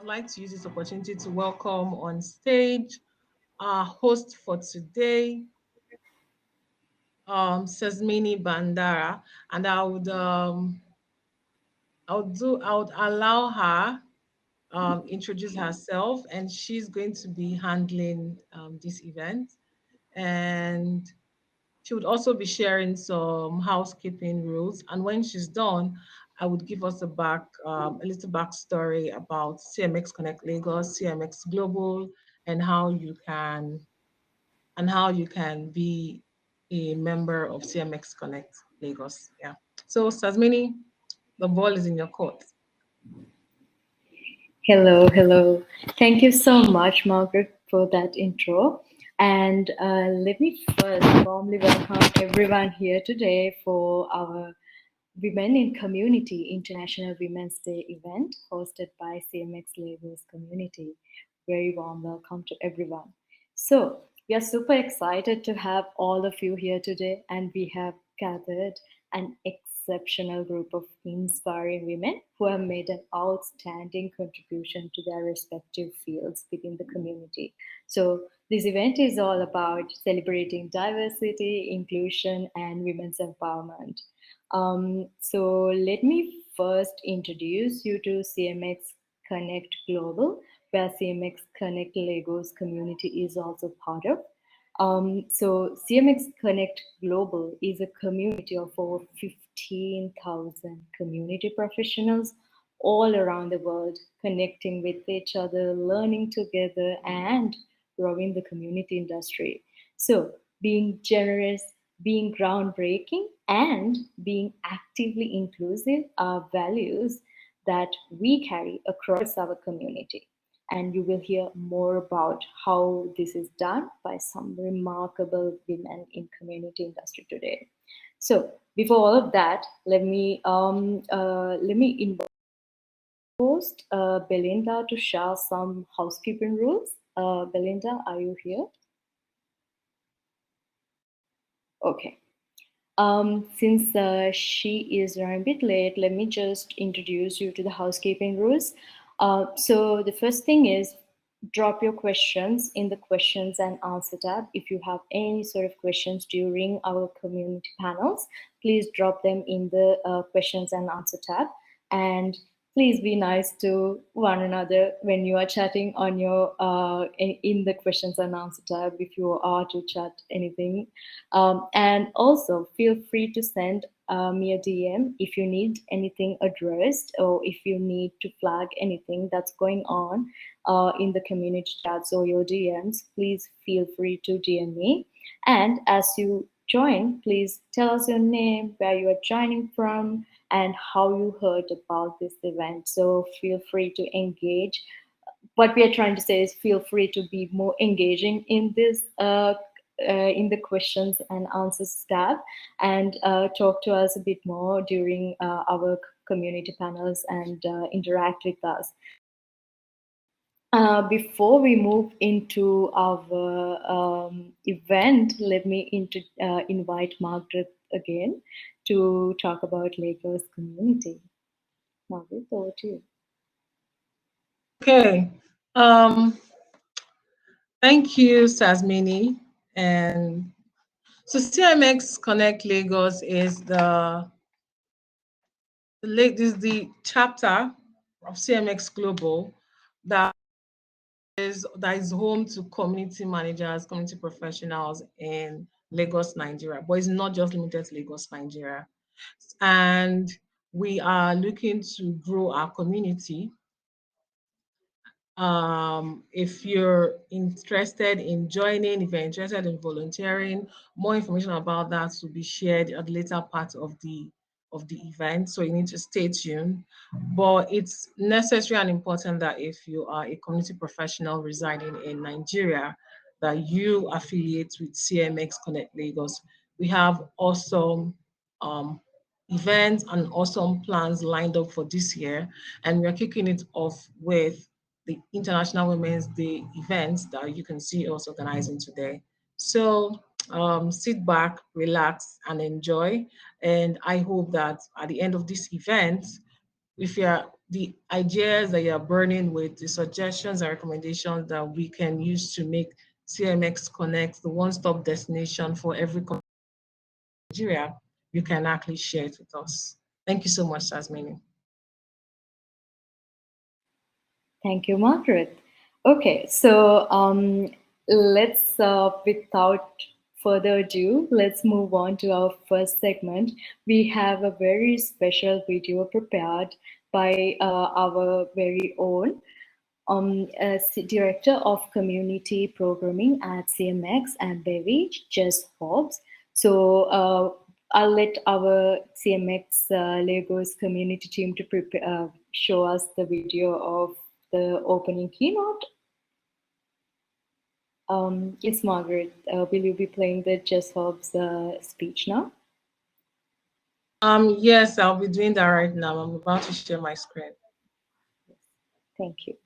would like to use this opportunity to welcome on stage our host for today, Sesmini Bandara, and I would allow her introduce herself, and she's going to be handling this event, and she would also be sharing some housekeeping rules. And when she's done, I would give us a little backstory about CMX Connect Lagos, CMX Global, and how you can be a member of CMX Connect Lagos. Yeah. So Sasmini, the ball is in your court. Hello, hello. Thank you so much, Margaret, for that intro. And let me first warmly welcome everyone here today for our Women in Community International Women's Day event hosted by CMX Lagos Community. Very warm welcome to everyone. So, we are super excited to have all of you here today, and we have gathered an exceptional group of inspiring women who have made an outstanding contribution to their respective fields within the community. So, this event is all about celebrating diversity, inclusion, and women's empowerment. So let me first introduce you to CMX Connect Global, where CMX Connect Lagos community is also part of. So CMX Connect Global is a community of over 15,000 community professionals all around the world, connecting with each other, learning together, and growing the community industry. So being generous, being groundbreaking, and being actively inclusive are values that we carry across our community. And you will hear more about how this is done by some remarkable women in community industry today. So before all of that, let me invite host Belinda to share some housekeeping rules. Belinda, are you here? Okay. Since she is running a bit late, let me just introduce you to the housekeeping rules. So the first thing is drop your questions in the questions and answer tab. If you have any sort of questions during our community panels, please drop them in the questions and answer tab. And please be nice to one another when you are chatting on your in the questions and answer tab if you are to chat anything, and also feel free to send me a DM if you need anything addressed or if you need to flag anything that's going on in the community chats or your DMs. Please feel free to DM me. And as you join, please tell us your name, where you are joining from, and how you heard about this event. So feel free to engage. What we are trying to say is feel free to be more engaging in this in the questions and answers tab, and talk to us a bit more during our community panels and interact with us. Before we move into our event, let me invite Margaret again to talk about Lagos community. Margaret, over to you. Okay. Thank you, Sasmini. And so CMX Connect Lagos is the chapter of CMX Global that is home to community managers, community professionals in Lagos, Nigeria. But it's not just limited to Lagos, Nigeria. And we are looking to grow our community. If you're interested in joining, if you're interested in volunteering, more information about that will be shared at the later part of the event. So you need to stay tuned. But it's necessary and important that if you are a community professional residing in Nigeria, that you affiliate with CMX Connect Lagos. We have awesome events and awesome plans lined up for this year, and we're kicking it off with the International Women's Day events that you can see us organizing today. So sit back, relax, and enjoy. And I hope that at the end of this event, if you're the ideas that you're burning with, the suggestions and recommendations that we can use to make CMX Connect the one-stop destination for every Nigeria, you can actually share it with us. Thank you so much, Tasmini. Thank you, Margaret. Okay, so let's, without further ado, let's move on to our first segment. We have a very special video prepared by our very own Director of Community Programming at CMX and Bravery, Jess Hobbs. So I'll let our CMX Lagos community team to show us the video of the opening keynote. Yes, Margaret, will you be playing the Jess Hobbs speech now? Yes, I'll be doing that right now. I'm about to share my screen. Thank you.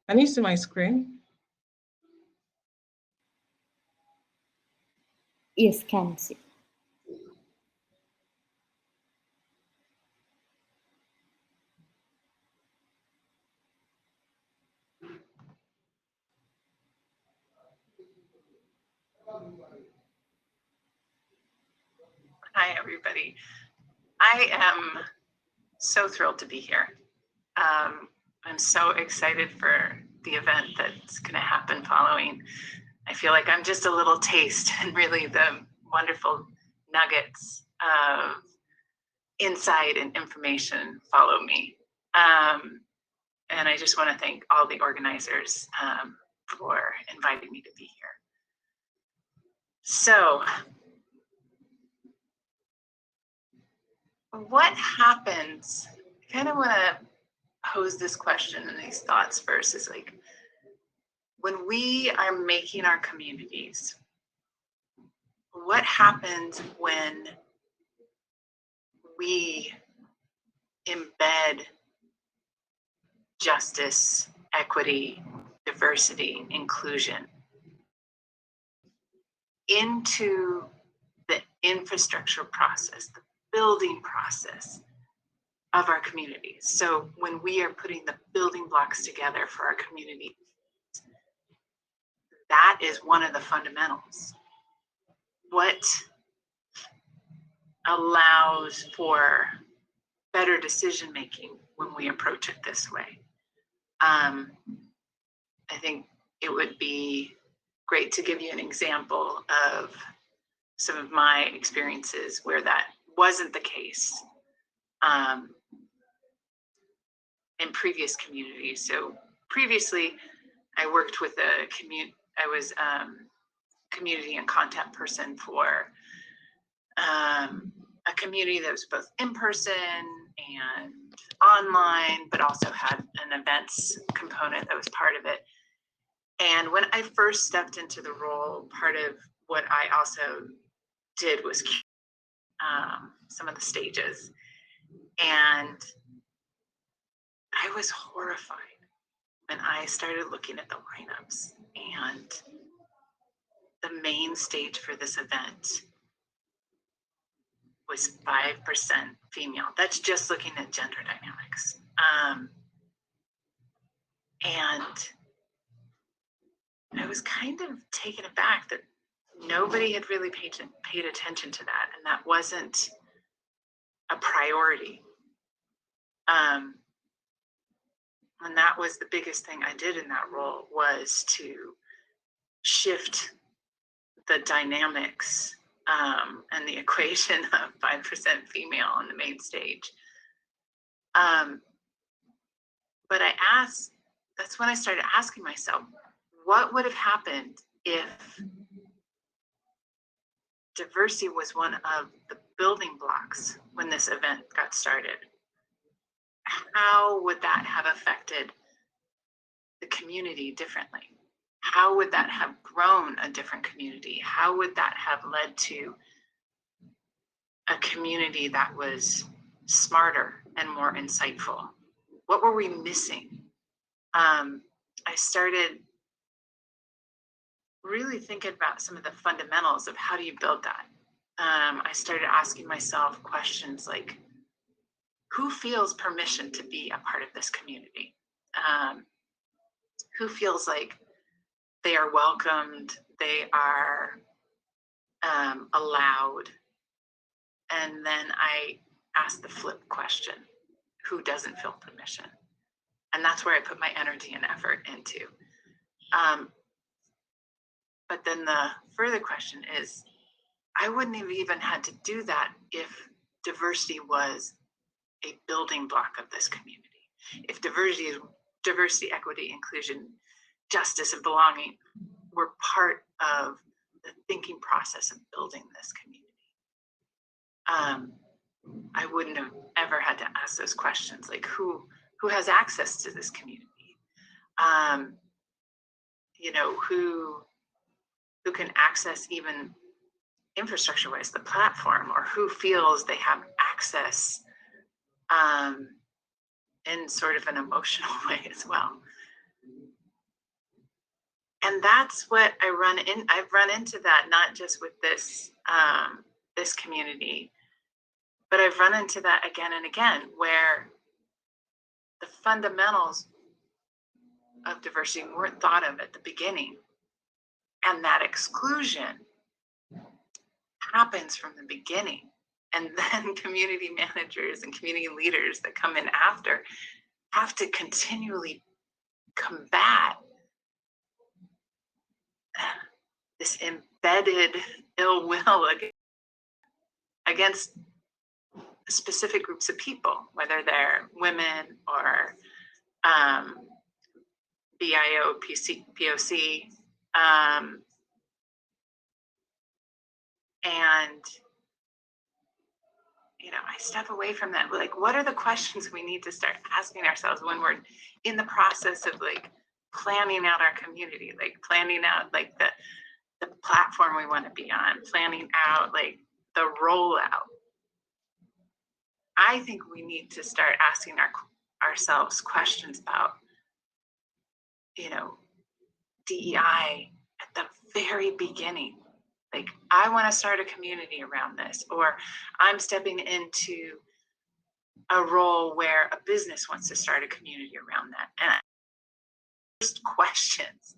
Can you see my screen? Yes, can see. Hi, everybody. I am so thrilled to be here. I'm so excited for the event that's going to happen following. I feel like I'm just a little taste, and really the wonderful nuggets of insight and information follow me. And I just want to thank all the organizers for inviting me to be here. So, what happens? I kind of want to pose this question and these thoughts first is like, when we are making our communities, what happens when we embed justice, equity, diversity, inclusion into the infrastructure process, the building process of our communities? So when we are putting the building blocks together for our community, that is one of the fundamentals. What allows for better decision making when we approach it this way? I think it would be great to give you an example of some of my experiences where that wasn't the case in previous communities. So previously, I worked with I was community and content person for a community that was both in person and online, but also had an events component that was part of it. And when I first stepped into the role, part of what I also did was some of the stages. And I was horrified when I started looking at the lineups, and the main stage for this event was 5% female. That's just looking at gender dynamics. And I was kind of taken aback that nobody had really paid attention to that, and that wasn't a priority. And that was the biggest thing I did in that role, was to shift the dynamics and the equation of 5% female on the main stage. But that's when I started asking myself, what would have happened if diversity was one of the building blocks when this event got started? How would that have affected the community differently? How would that have grown a different community? How would that have led to a community that was smarter and more insightful? What were we missing? I started really thinking about some of the fundamentals of how do you build that. I started asking myself questions like, who feels permission to be a part of this community? Who feels like they are welcomed, they are allowed? And then I asked the flip question, who doesn't feel permission? And that's where I put my energy and effort into. But then the further question is, I wouldn't have even had to do that if diversity was a building block of this community. If diversity, equity, inclusion, justice, and belonging were part of the thinking process of building this community. I wouldn't have ever had to ask those questions, like who has access to this community? Who can access even infrastructure-wise the platform, or who feels they have access in sort of an emotional way as well. And that's what I've run into that, not just with this this community, but I've run into that again and again, where the fundamentals of diversity weren't thought of at the beginning. And that exclusion happens from the beginning. And then community managers and community leaders that come in after have to continually combat this embedded ill will against specific groups of people, whether they're women or BIO, POC, and I step away from that. Like, what are the questions we need to start asking ourselves when we're in the process of like planning out our community, like planning out like the platform we want to be on, planning out like the rollout? I think we need to start asking ourselves questions about, DEI at the very beginning. Like, I want to start a community around this, or I'm stepping into a role where a business wants to start a community around that. And first questions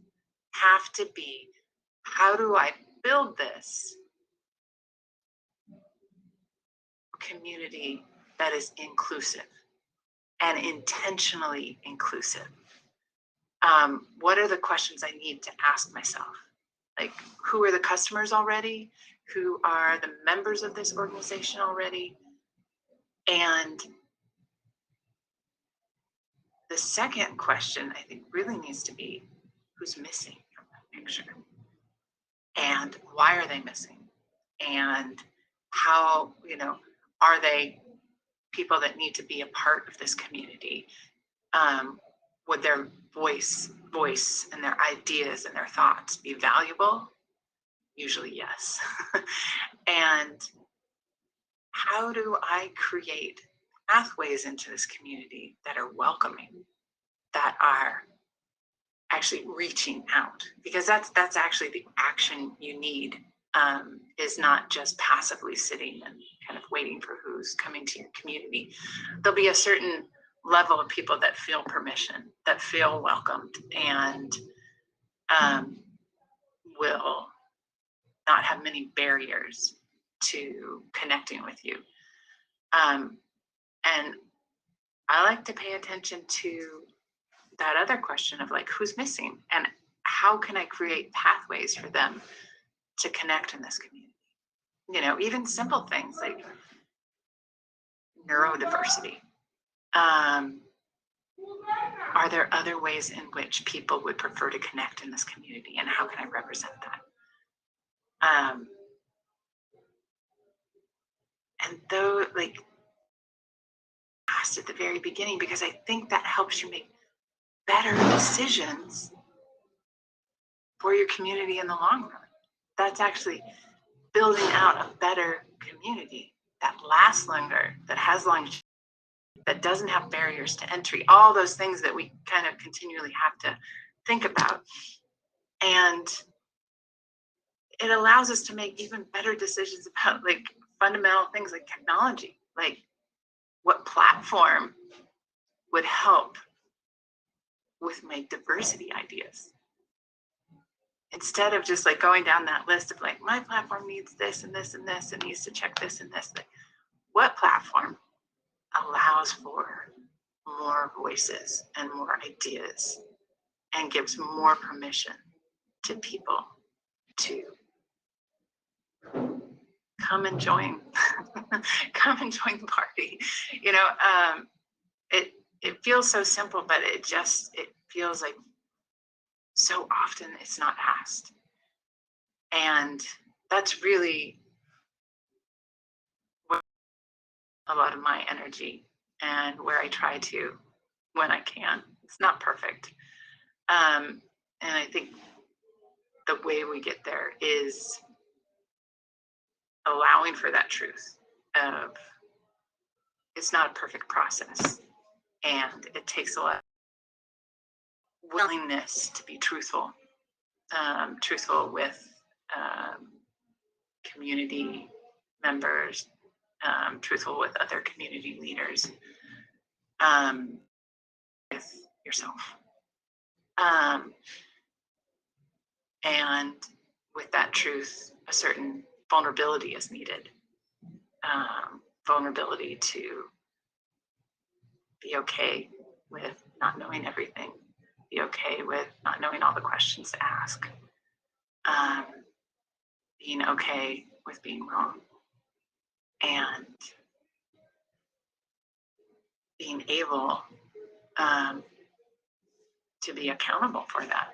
have to be, how do I build this community that is inclusive and intentionally inclusive? What are the questions I need to ask myself? Like, who are the customers already? Who are the members of this organization already? And the second question I think really needs to be, who's missing from that picture? And why are they missing? And how, are they people that need to be a part of this community? Would their voice and their ideas and their thoughts be valuable? Usually, yes. And how do I create pathways into this community that are welcoming, that are actually reaching out? Because that's actually the action you need, is not just passively sitting and kind of waiting for who's coming to your community. There'll be a certain level of people that feel permission, that feel welcomed, and will not have many barriers to connecting with you. And I like to pay attention to that other question of like, who's missing, and how can I create pathways for them to connect in this community? Even simple things like neurodiversity. Are there other ways in which people would prefer to connect in this community, and how can I represent that? And though, like, asked at the very beginning, because I think that helps you make better decisions for your community in the long run. That's actually building out a better community that lasts longer, that has longevity, that doesn't have barriers to entry, all those things that we kind of continually have to think about. And it allows us to make even better decisions about like fundamental things like technology, like what platform would help with my diversity ideas. Instead of just like going down that list of like, my platform needs this and this and this and needs to check this and this, like, what platform allows for more voices and more ideas and gives more permission to people to come and join come and join the party. You know, it feels so simple, but it feels like so often it's not asked. And that's really where a lot of my energy and where I try to, when I can. It's not perfect. And I think the way we get there is allowing for that truth of it's not a perfect process, and it takes a lot of willingness to be truthful, truthful with community members, truthful with other community leaders, with yourself. And with that truth, a certain vulnerability is needed. Vulnerability to be okay with not knowing everything, be okay with not knowing all the questions to ask, being okay with being wrong, and being able to be accountable for that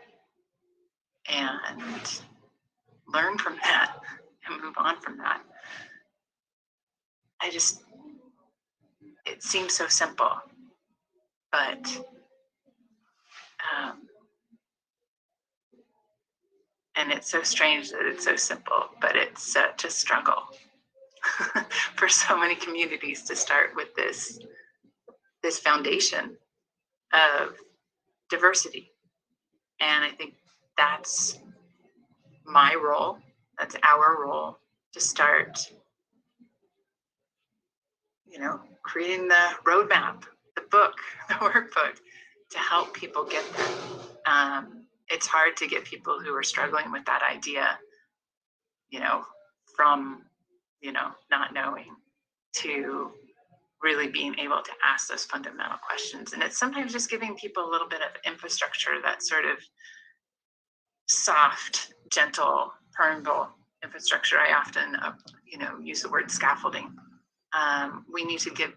and learn from that and move on from that. It seems so simple, but and it's so strange that it's so simple, but it's such a struggle for so many communities to start with this foundation of diversity. And I think that's my role, that's our role, to start, creating the roadmap, the book, the workbook, to help people get there. It's hard to get people who are struggling with that idea, from, not knowing to really being able to ask those fundamental questions. And it's sometimes just giving people a little bit of infrastructure, that sort of soft, gentle, permeable infrastructure. I often, use the word scaffolding. We need to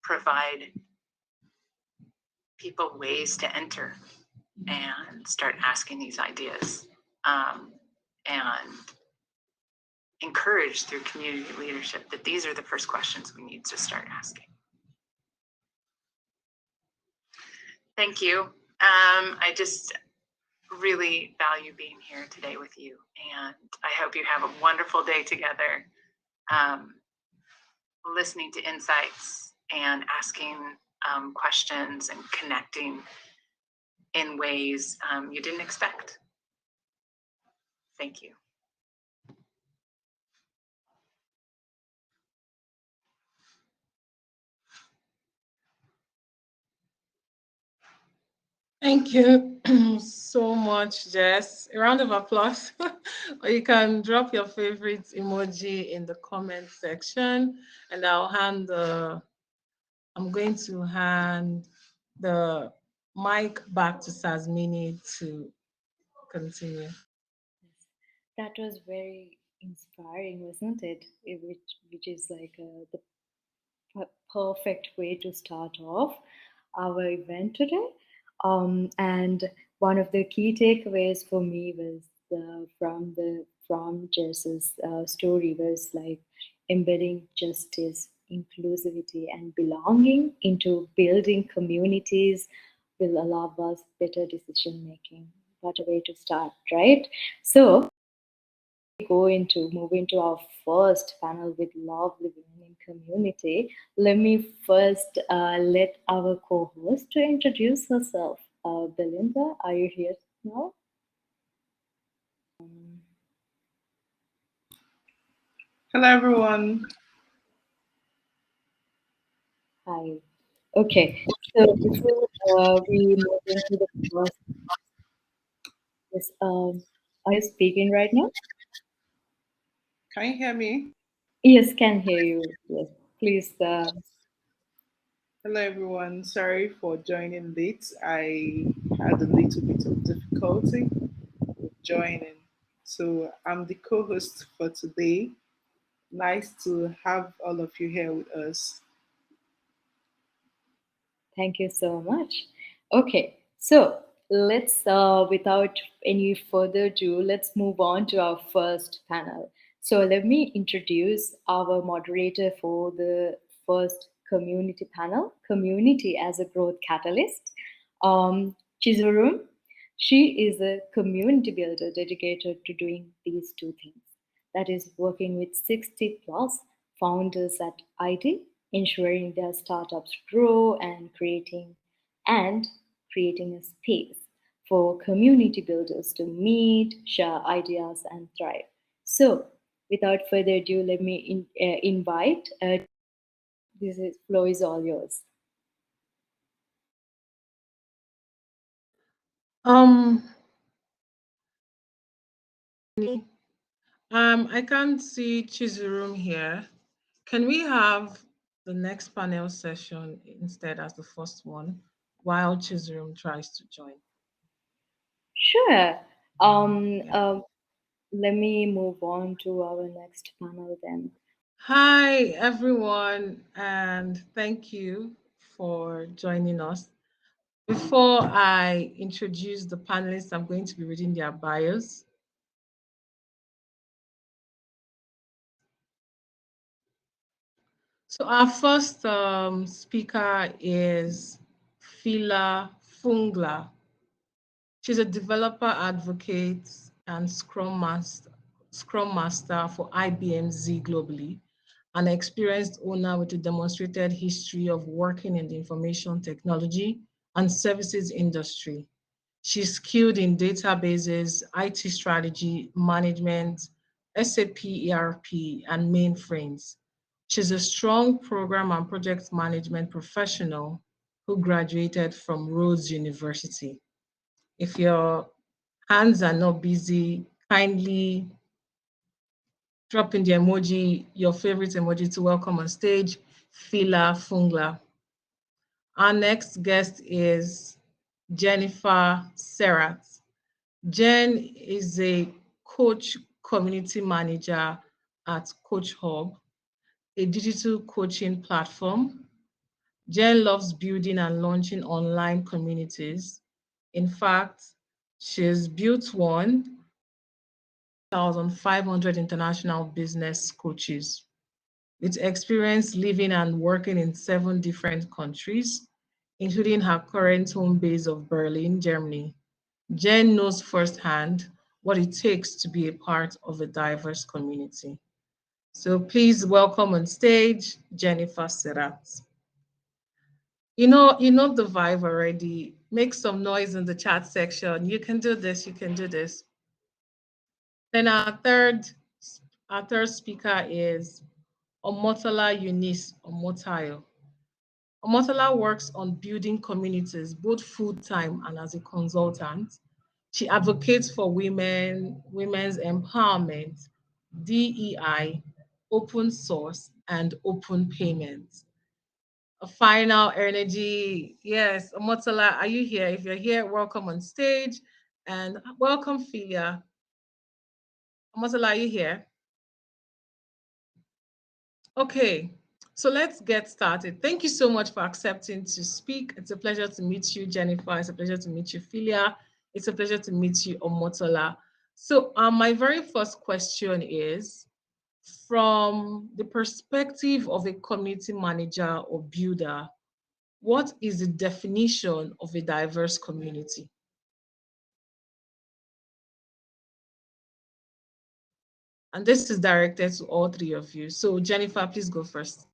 provide people ways to enter and start asking these ideas, and encourage through community leadership that these are the first questions we need to start asking. Thank you. I just really value being here today with you, and I hope you have a wonderful day together, listening to insights and asking questions and connecting in ways you didn't expect. Thank you. Thank you so much, Jess. A round of applause. Or you can drop your favorite emoji in the comment section, and I'm going to hand the mic back to Sazmini to continue. That was very inspiring, wasn't it? Which is like the perfect way to start off our event today. And one of the key takeaways for me was from Jess's story was like embedding justice, inclusivity, and belonging into building communities will allow us better decision making. What a way to start, right? So move into our first panel with lovely women in community. Let me first let our co-host to introduce herself. Belinda, are you here now? Hello, everyone. Hi. Okay. So before we move into the first, yes, are you speaking right now? Can you hear me? Yes, can hear you. Yes, please. Hello, everyone. Sorry for joining late. I had a little bit of difficulty with joining. So, I'm the co host for today. Nice to have all of you here with us. Thank you so much. Okay, so without any further ado, let's move on to our first panel. So let me introduce our moderator for the first community panel, Community as a Growth Catalyst, Chizurum. She is a community builder dedicated to doing these two things. That is working with 60 plus founders at IT, ensuring their startups grow and creating a space for community builders to meet, share ideas, and thrive. So, without further ado, let me invite. This is floor is all yours. Um, I can't see Chizurum here. Can we have the next panel session instead as the first one while Chizurum tries to join? Sure. Um, Yeah. uh, Let me move on to our next panel then. Hi, everyone, and thank you for joining us. Before I introduce the panelists, I'm going to be reading their bios. So our first speaker is Fila Fungla. She's a developer advocate and Scrum Master for IBM Z globally, an experienced owner with a demonstrated history of working in the information technology and services industry. She's skilled in databases, IT strategy, management, SAP ERP, and mainframes. She's a strong program and project management professional who graduated from Rhodes University. If your hands are not busy, kindly drop in the emoji, your favorite emoji to welcome on stage, Fila Fungla. Our next guest is Jennifer Serrat. Jen is a coach community manager at Coach Hub, a digital coaching platform. Jen loves building and launching online communities. In fact, she's built 1,500 international business coaches with experience living and working in 7 different countries, including her current home base of Berlin, Germany. Jen knows firsthand what it takes to be a part of a diverse community. So please welcome on stage Jennifer Serrat. You know the vibe already. Make some noise in the chat section. You can do this, you can do this. Then our third speaker is Omotola Eunice Omotayo. Omotola works on building communities both full-time and as a consultant. She advocates for women's empowerment, DEI, open source, and open payments. A final energy. Yes, Omotola, are you here? If you're here, welcome on stage and welcome, Filia. Omotola, are you here? Okay, so let's get started. Thank you so much for accepting to speak. It's a pleasure to meet you, Jennifer. It's a pleasure to meet you, Philia. It's a pleasure to meet you, Omotola. So my very first question is, from the perspective of a community manager or builder, what is the definition of a diverse community? And this is directed to all three of you. So Jennifer, please go first.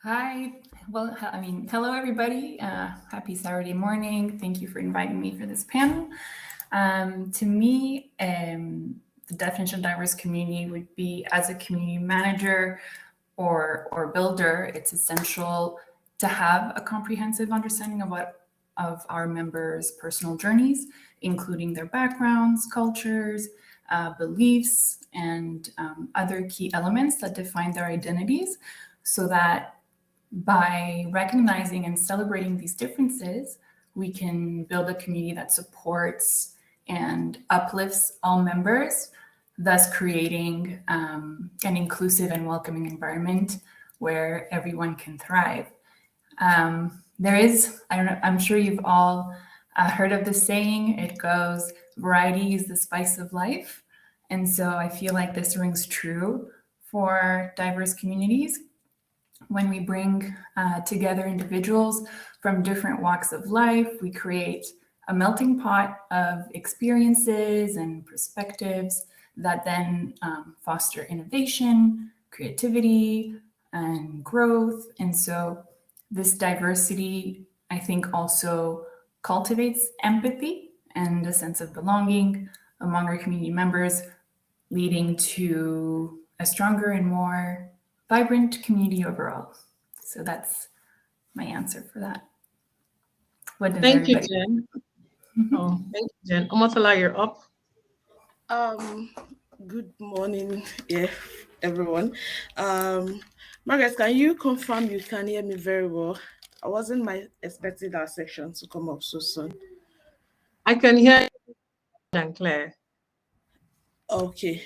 Hi. Well, hello everybody. Happy Saturday morning. Thank you for inviting me for this panel. To me, the definition of diverse community would be as a community manager or builder, it's essential to have a comprehensive understanding of our members' personal journeys, including their backgrounds, cultures, beliefs, and other key elements that define their identities, so that by recognizing and celebrating these differences, we can build a community that supports and uplifts all members, thus creating an inclusive and welcoming environment where everyone can thrive. There is, I don't know, I'm sure you've all heard of the saying, it goes, variety is the spice of life. And so I feel like this rings true for diverse communities. When we bring together individuals from different walks of life, we create a melting pot of experiences and perspectives that then foster innovation, creativity, and growth. And so this diversity, I think, also cultivates empathy and a sense of belonging among our community members, leading to a stronger and more vibrant community overall. So that's my answer for that. What does Thank you, everybody? Jen. Oh, thank you, Jen. Omotola, you're up. Um, Good morning, yeah, everyone. Margaret, can you confirm you can hear me very well? I wasn't expecting that section to come up so soon. I can hear you and clear. Okay.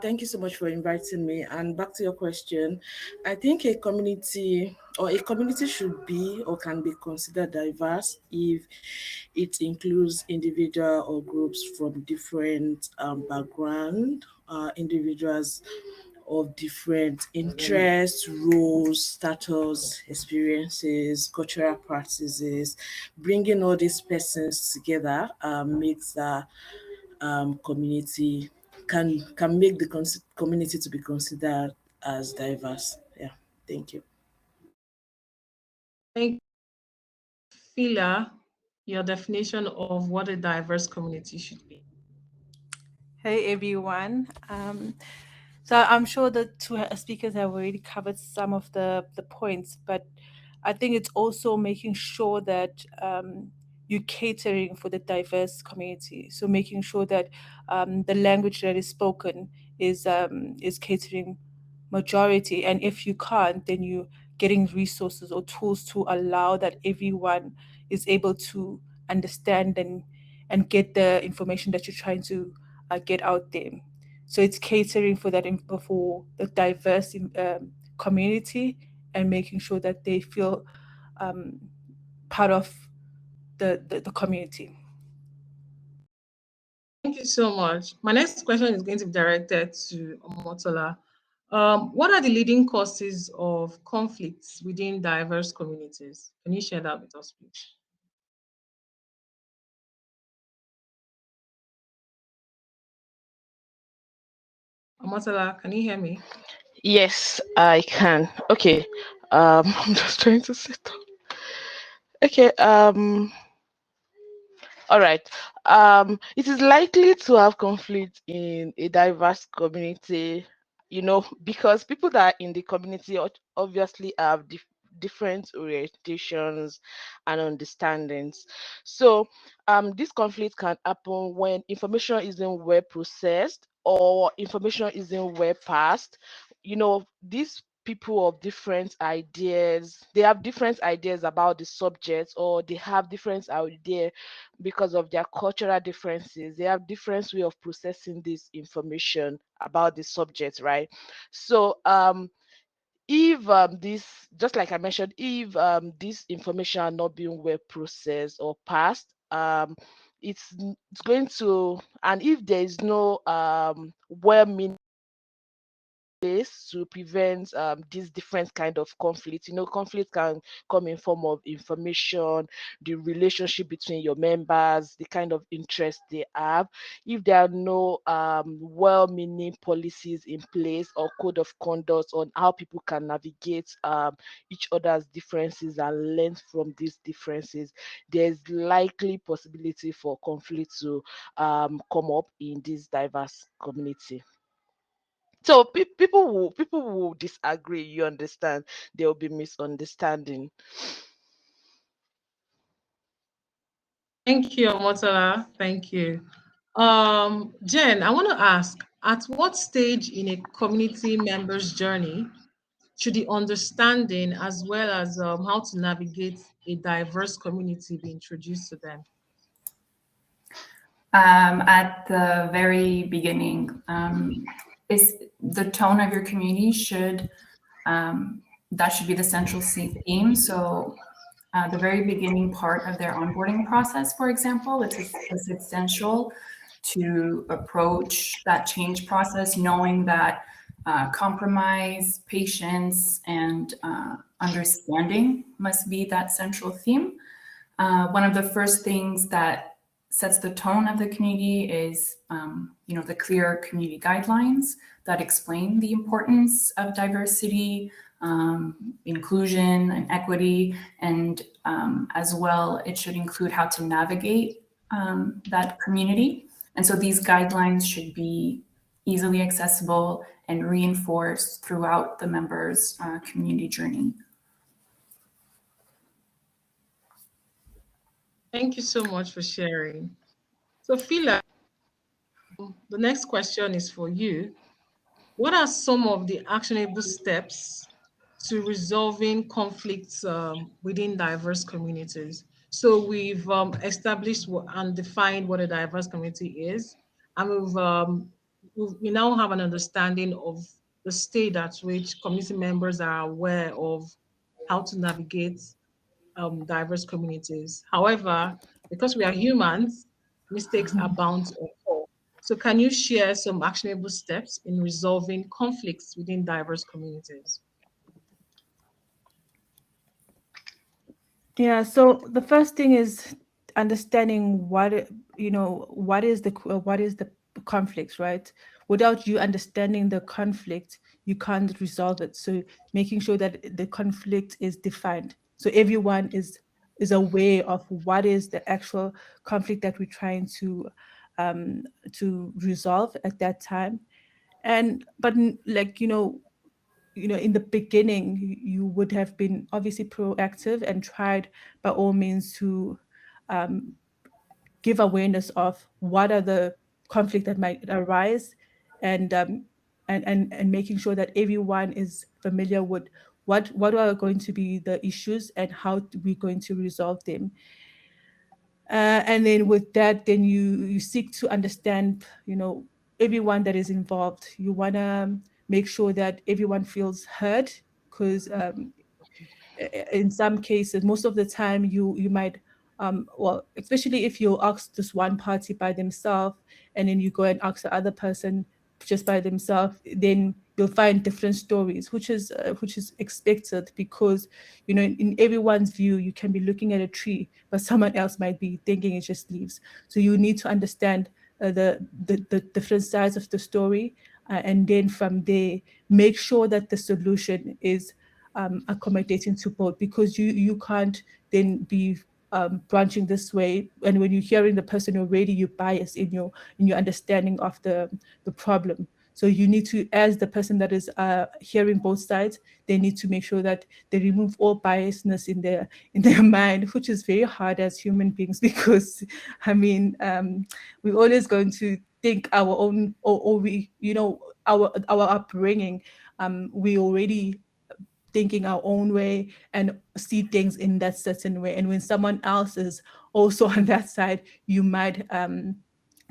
Thank you so much for inviting me. And back to your question, I think a community should be or can be considered diverse if it includes individual or groups from different background, individuals of different interests, roles, status, experiences, cultural practices. Bringing all these persons together makes the community can make the community to be considered as diverse. Yeah, thank you. Thank you. Fila, your definition of what a diverse community should be. Hey everyone. So I'm sure the two speakers have already covered some of the points, but I think it's also making sure that you're catering for the diverse community. So making sure that the language that is spoken is catering majority, and if you can't, then you getting resources or tools to allow that everyone is able to understand and get the information that you're trying to get out there. So it's catering for that for the diverse community and making sure that they feel um, part of the community. Thank you so much. My next question is going to be directed to Omotola. What are the leading causes of conflicts within diverse communities? Can you share that with us, please? Omotola, can you hear me? Yes, I can. Okay. I'm just trying to sit down. Okay. All right. It is likely to have conflict in a diverse community, because people that are in the community obviously have different orientations and understandings. So, this conflict can happen when information isn't well processed or information isn't well passed. These people of different ideas, they have different ideas about the subject, or they have different ideas because of their cultural differences. They have different way of processing this information about the subject, right? So if this, just like I mentioned, if this information are not being well processed or passed, it's going to, and if there is no well meaning place to prevent these different kind of conflict. Conflict can come in form of information, the relationship between your members, the kind of interest they have. If there are no well-meaning policies in place or code of conduct on how people can navigate each other's differences and learn from these differences, there's likely possibility for conflict to come up in this diverse community. So people will disagree. You understand? There will be misunderstanding. Thank you, Omotola. Thank you. Jen, I want to ask, at what stage in a community member's journey should the understanding as well as how to navigate a diverse community be introduced to them? At the very beginning, is the tone of your community should that should be the central theme. So the very beginning part of their onboarding process, for example, it's essential to approach that change process knowing that compromise, patience, and understanding must be that central theme. One of the first things that sets the tone of the community is, the clear community guidelines that explain the importance of diversity, inclusion, and equity, and as well, it should include how to navigate that community. And so these guidelines should be easily accessible and reinforced throughout the members' community journey. Thank you so much for sharing. So, Phila, the next question is for you. What are some of the actionable steps to resolving conflicts within diverse communities? So we've established and defined what a diverse community is, and we now have an understanding of the state at which community members are aware of how to navigate diverse communities. However, because we are humans, mistakes are bound to occur. So, can you share some actionable steps in resolving conflicts within diverse communities? Yeah, so the first thing is understanding what is the conflict, right? Without you understanding the conflict, you can't resolve it. So making sure that the conflict is defined, so everyone is aware of what is the actual conflict that we're trying to resolve at that time. And but like in the beginning you would have been obviously proactive and tried by all means to um, give awareness of what are the conflict that might arise, and and making sure that everyone is familiar with what are going to be the issues and how we're going to resolve them. And then with that, then you seek to understand, everyone that is involved. You want to make sure that everyone feels heard, because in some cases, most of the time, you might well, especially if you ask this one party by themselves and then you go and ask the other person just by themselves, then you'll find different stories, which is expected, because in everyone's view you can be looking at a tree but someone else might be thinking it's just leaves. So you need to understand the different sides of the story, and then from there make sure that the solution is accommodating to both, because you can't then be branching this way, and when you're hearing the person already, you're biased in your understanding of the problem. So you need to, as the person that is hearing both sides, they need to make sure that they remove all biasness in their mind, which is very hard as human beings because I mean, we're always going to think our own, or we, our upbringing, we already thinking our own way and see things in that certain way. And when someone else is also on that side, you might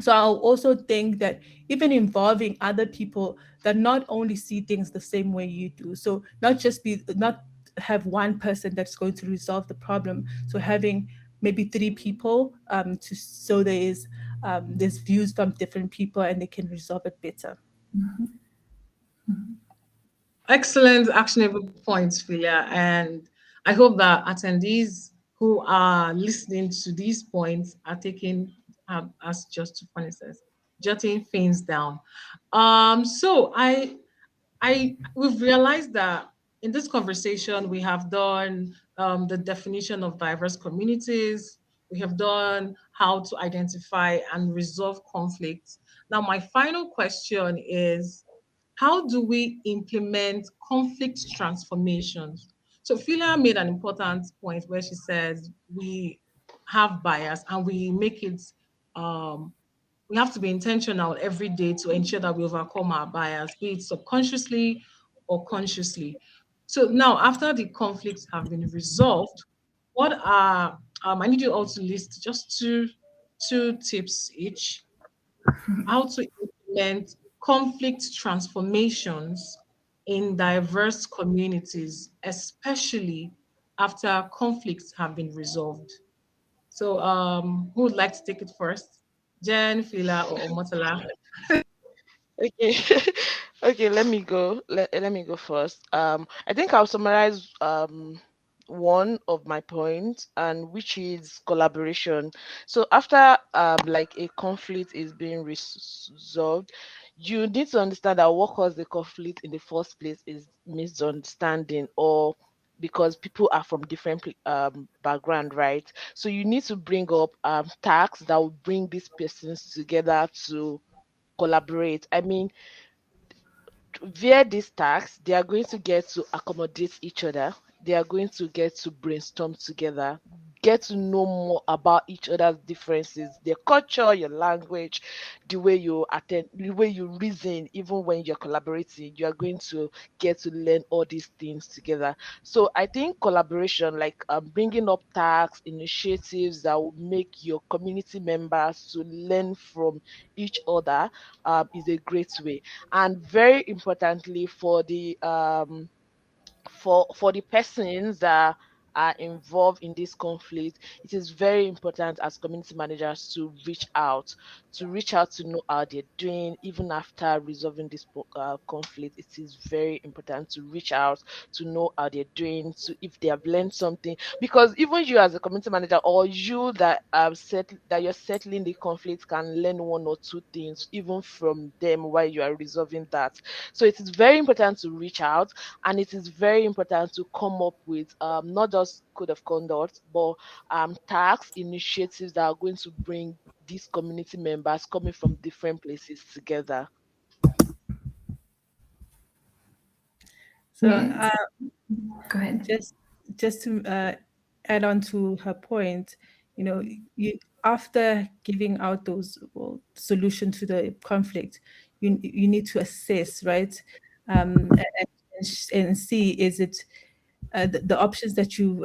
so I'll also think that even involving other people that not only see things the same way you do. So not have one person that's going to resolve the problem. So having maybe three people, to so there's views from different people and they can resolve it better. Mhm. Mhm. Excellent, actionable points, Philia. And I hope that attendees who are listening to these points are taking, as just funny says, jotting things down. So we've realized that in this conversation we have done the definition of diverse communities. We have done how to identify and resolve conflicts. Now, my final question is, how do we implement conflict transformations? So Philia made an important point where she says we have bias and we make it we have to be intentional every day to ensure that we overcome our bias, be it subconsciously or consciously. So now, after the conflicts have been resolved, what are I need you all to list just two tips each how to implement conflict transformations in diverse communities, especially after conflicts have been resolved. So, who would like to take it first? Jen, Fila, or Motala? Okay. Okay, let me go. Let me go first. I think I'll summarize one of my points, and which is collaboration. So after like a conflict is being resolved, you need to understand that what caused the conflict in the first place is misunderstanding, or because people are from different background, right? So you need to bring up tasks that will bring these persons together to collaborate. I mean, via these tasks, they are going to get to accommodate each other. They are going to get to brainstorm together, get to know more about each other's differences, their culture, your language, the way you attend, the way you reason. Even when you're collaborating, you are going to get to learn all these things together. So I think collaboration, like bringing up tasks, initiatives that will make your community members to learn from each other, is a great way. And very importantly, for the persons that are involved in this conflict, it is very important as community managers to reach out to know how they're doing. Even after resolving this conflict, it is very important to reach out to know how they're doing, to if they have learned something. Because even you as a community manager, or you that that you're settling the conflict, can learn one or two things even from them while you are resolving that. So it is very important to reach out, and it is very important to come up with not just code of conduct, but tasks, initiatives that are going to bring these community members coming from different places together. So Yeah. Go ahead. just to add on to her point, you know, you after giving out those solution to the conflict, you need to assess, right, and see, is it the options that you've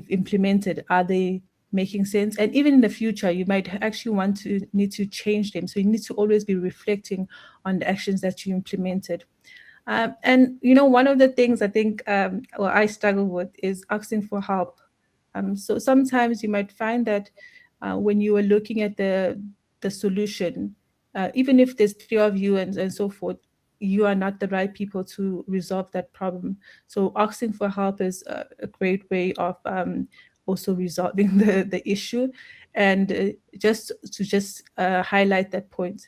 implemented, are they making sense? And even in the future, you might actually need to change them. So you need to always be reflecting on the actions that you implemented. And one of the things I think, or I struggle with, is asking for help. So sometimes you might find that when you are looking at the solution, even if there's three of you and so forth, you are not the right people to resolve that problem. So asking for help is a great way of also resolving the issue. And just highlight that point.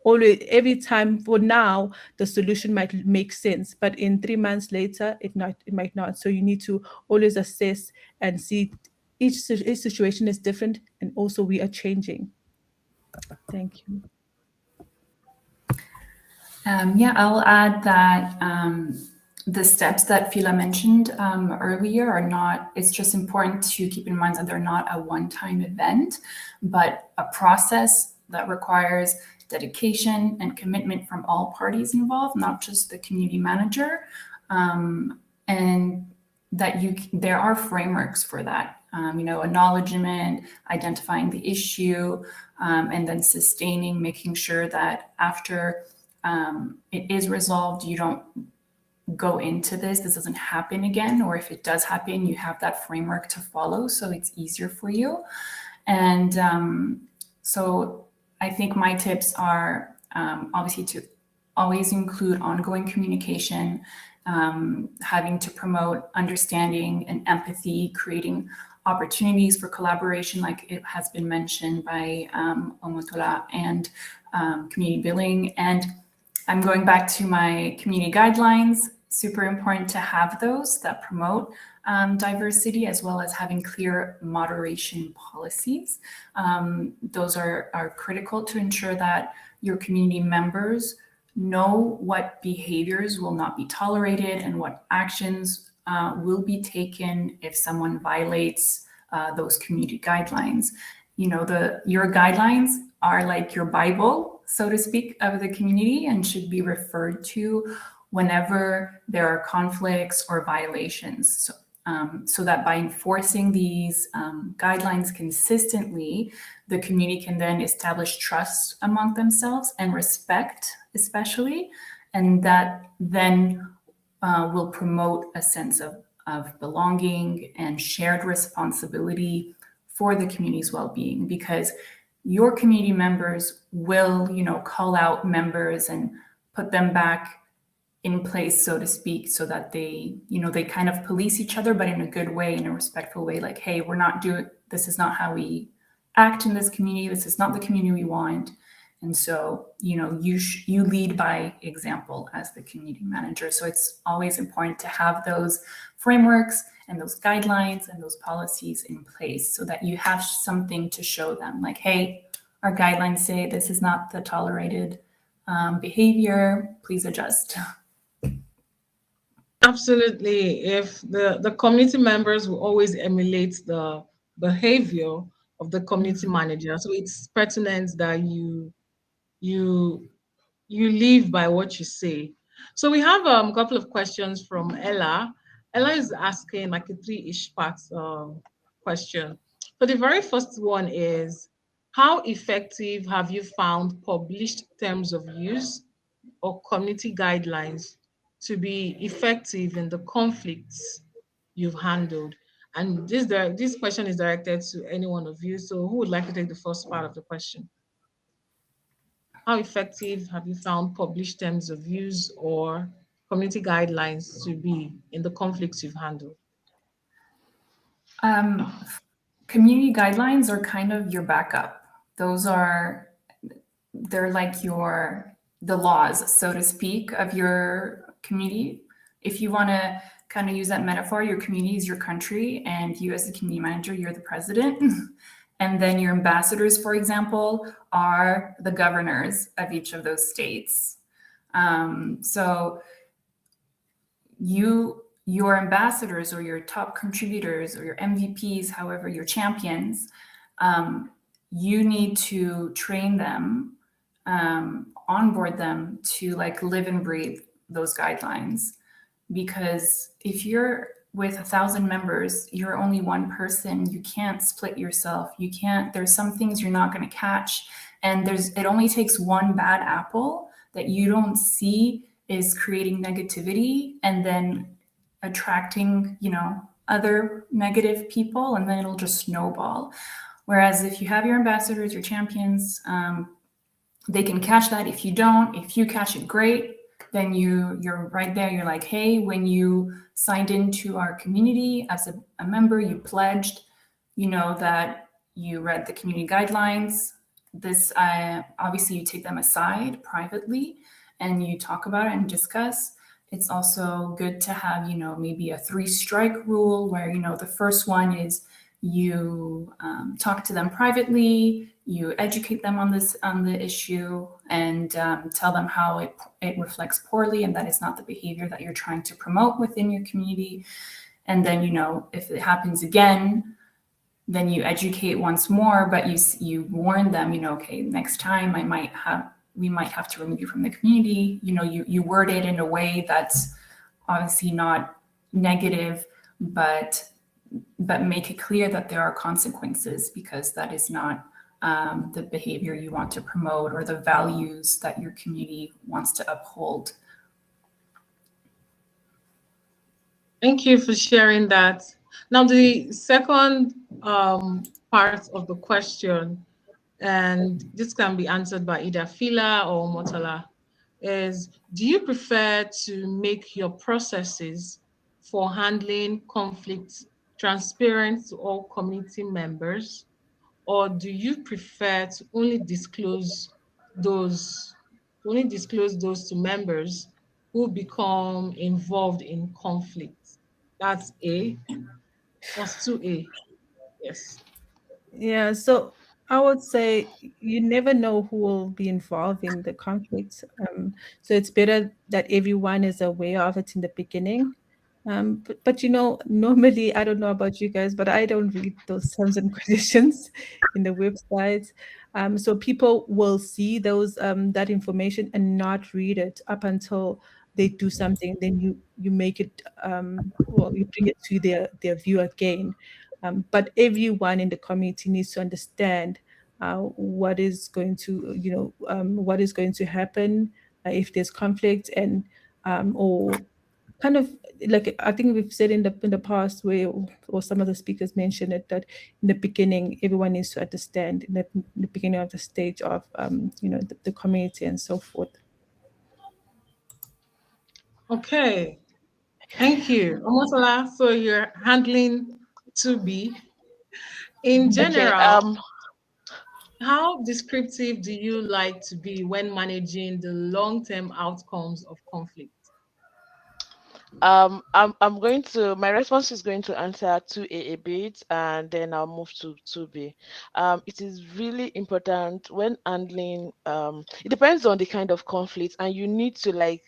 Always, every time, for now, the solution might make sense, but in 3 months later, it might not. So you need to always assess and see each situation is different, and also we are changing. Thank you. Yeah, I'll add that the steps that Fila mentioned earlier are not, it's just important to keep in mind that they're not a one-time event, but a process that requires dedication and commitment from all parties involved, not just the community manager. And that there are frameworks for that. Acknowledgement, identifying the issue, and then sustaining, making sure that after it is resolved, you don't go into this doesn't happen again, or if it does happen, you have that framework to follow, so it's easier for you. And so I think my tips are obviously to always include ongoing communication, having to promote understanding and empathy, creating opportunities for collaboration, like it has been mentioned by Omotola, and community building. And I'm going back to my community guidelines. Super important to have those that promote diversity, as well as having clear moderation policies. Those are critical to ensure that your community members know what behaviors will not be tolerated and what actions will be taken if someone violates those community guidelines. You know, your guidelines are like your Bible, so to speak, of the community, and should be referred to whenever there are conflicts or violations. So that by enforcing these guidelines consistently, the community can then establish trust among themselves and respect, especially, and that then will promote a sense of belonging and shared responsibility for the community's well-being, because your community members will, call out members and put them back in place, so to speak, so that they kind of police each other, but in a good way, in a respectful way. Like, hey, this is not how we act in this community. This is not the community we want. And so, you lead by example as the community manager. So it's always important to have those frameworks and those guidelines and those policies in place so that you have something to show them. Like, hey, our guidelines say this is not the tolerated behavior. Please adjust. Absolutely. If the community members will always emulate the behavior of the community manager, so it's pertinent that you you live by what you say. So we have a couple of questions from Ella. Ella is asking like a three-ish part question. So the very first one is, how effective have you found published terms of use or community guidelines to be effective in the conflicts you've handled? And this question is directed to any one of you. So who would like to take the first part of the question? How effective have you found published terms of use or community guidelines to be in the conflicts you've handled? Community guidelines are kind of your backup. They're like the laws, so to speak, of your community. If you want to kind of use that metaphor, your community is your country, and you as the community manager, you're the president. And then your ambassadors, for example, are the governors of each of those states. So your ambassadors or your top contributors or your MVPs, however, your champions, you need to train them, onboard them to like live and breathe those guidelines. Because if you're with 1,000 members, you're only one person. You can't split yourself. There's some things you're not going to catch. And it only takes one bad apple that you don't see is creating negativity and then attracting, other negative people, and then it'll just snowball. Whereas if you have your ambassadors, your champions, they can catch that. If you catch it, great. Then you're right there. You're like, hey, when you signed into our community as a member, you pledged, that you read the community guidelines. This, obviously you take them aside privately and you talk about it and discuss. It's also good to have, maybe a 3-strike rule where, the first one is you talk to them privately, you educate them on the issue, and tell them how it reflects poorly and that it's not the behavior that you're trying to promote within your community. And then, if it happens again, then you educate once more, but you warn them, okay, next time we might have to remove you from the community. You word it in a way that's obviously not negative, but make it clear that there are consequences, because that is not the behavior you want to promote or the values that your community wants to uphold. Thank you for sharing that. Now, the second part of the question, and this can be answered by either Fila or Motala, is, do you prefer to make your processes for handling conflicts transparent to all community members, or do you prefer to those only disclose those to members who become involved in conflict? That's A. That's 2A. Yes. Yeah, so I would say you never know who will be involved in the conflict. So it's better that everyone is aware of it in the beginning. But normally, I don't know about you guys, but I don't read those terms and conditions in the website. So people will see that information and not read it up until they do something. Then you make it, well, you bring it to their view again. But everyone in the community needs to understand what is going to, what is going to happen if there's conflict, and or kind of like I think we've said in the past, where or some of the speakers mentioned it, that in the beginning everyone needs to understand in the beginning of the stage of the community and so forth. Okay. Thank you. Omotola, so you're handling 2B. In Okay. general, how descriptive do you like to be when managing the long-term outcomes of conflict? I'm going to, my response is going to answer 2A a bit, and then I'll move to 2B. It is really important when handling, it depends on the kind of conflict, and you need to like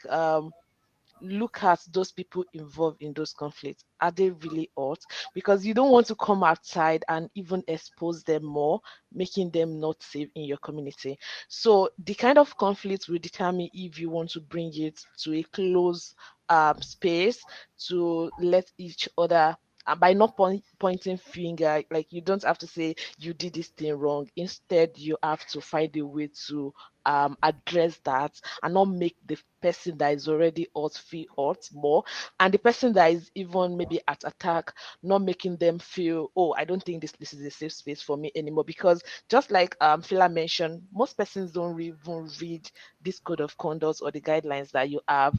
look at those people involved in those conflicts. Are they really hot? Because you don't want to come outside and even expose them more, making them not safe in your community. So the kind of conflict will determine if you want to bring it to a close space to let each other, by not pointing finger, like you don't have to say you did this thing wrong. Instead, you have to find a way to address that and not make the person that is already hurt feel hurt more, and the person that is even maybe at attack, not making them feel, oh, I don't think this is a safe space for me anymore. Because just like Phila mentioned, most persons don't even read this code of conduct or the guidelines that you have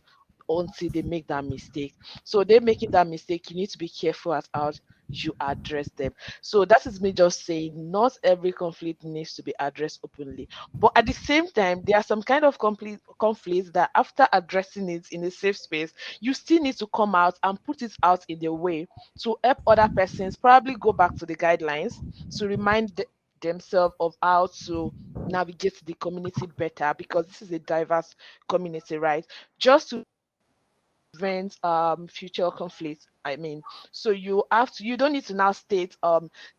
until they make that mistake. So they're making that mistake, you need to be careful at how you address them. So that is me just saying not every conflict needs to be addressed openly, but at the same time, there are some kind of complete conflicts that after addressing it in a safe space, you still need to come out and put it out in the way to help other persons probably go back to the guidelines to remind themselves of how to navigate the community better, because this is a diverse community, right? Just to prevent future conflicts. I mean, so you don't need to now state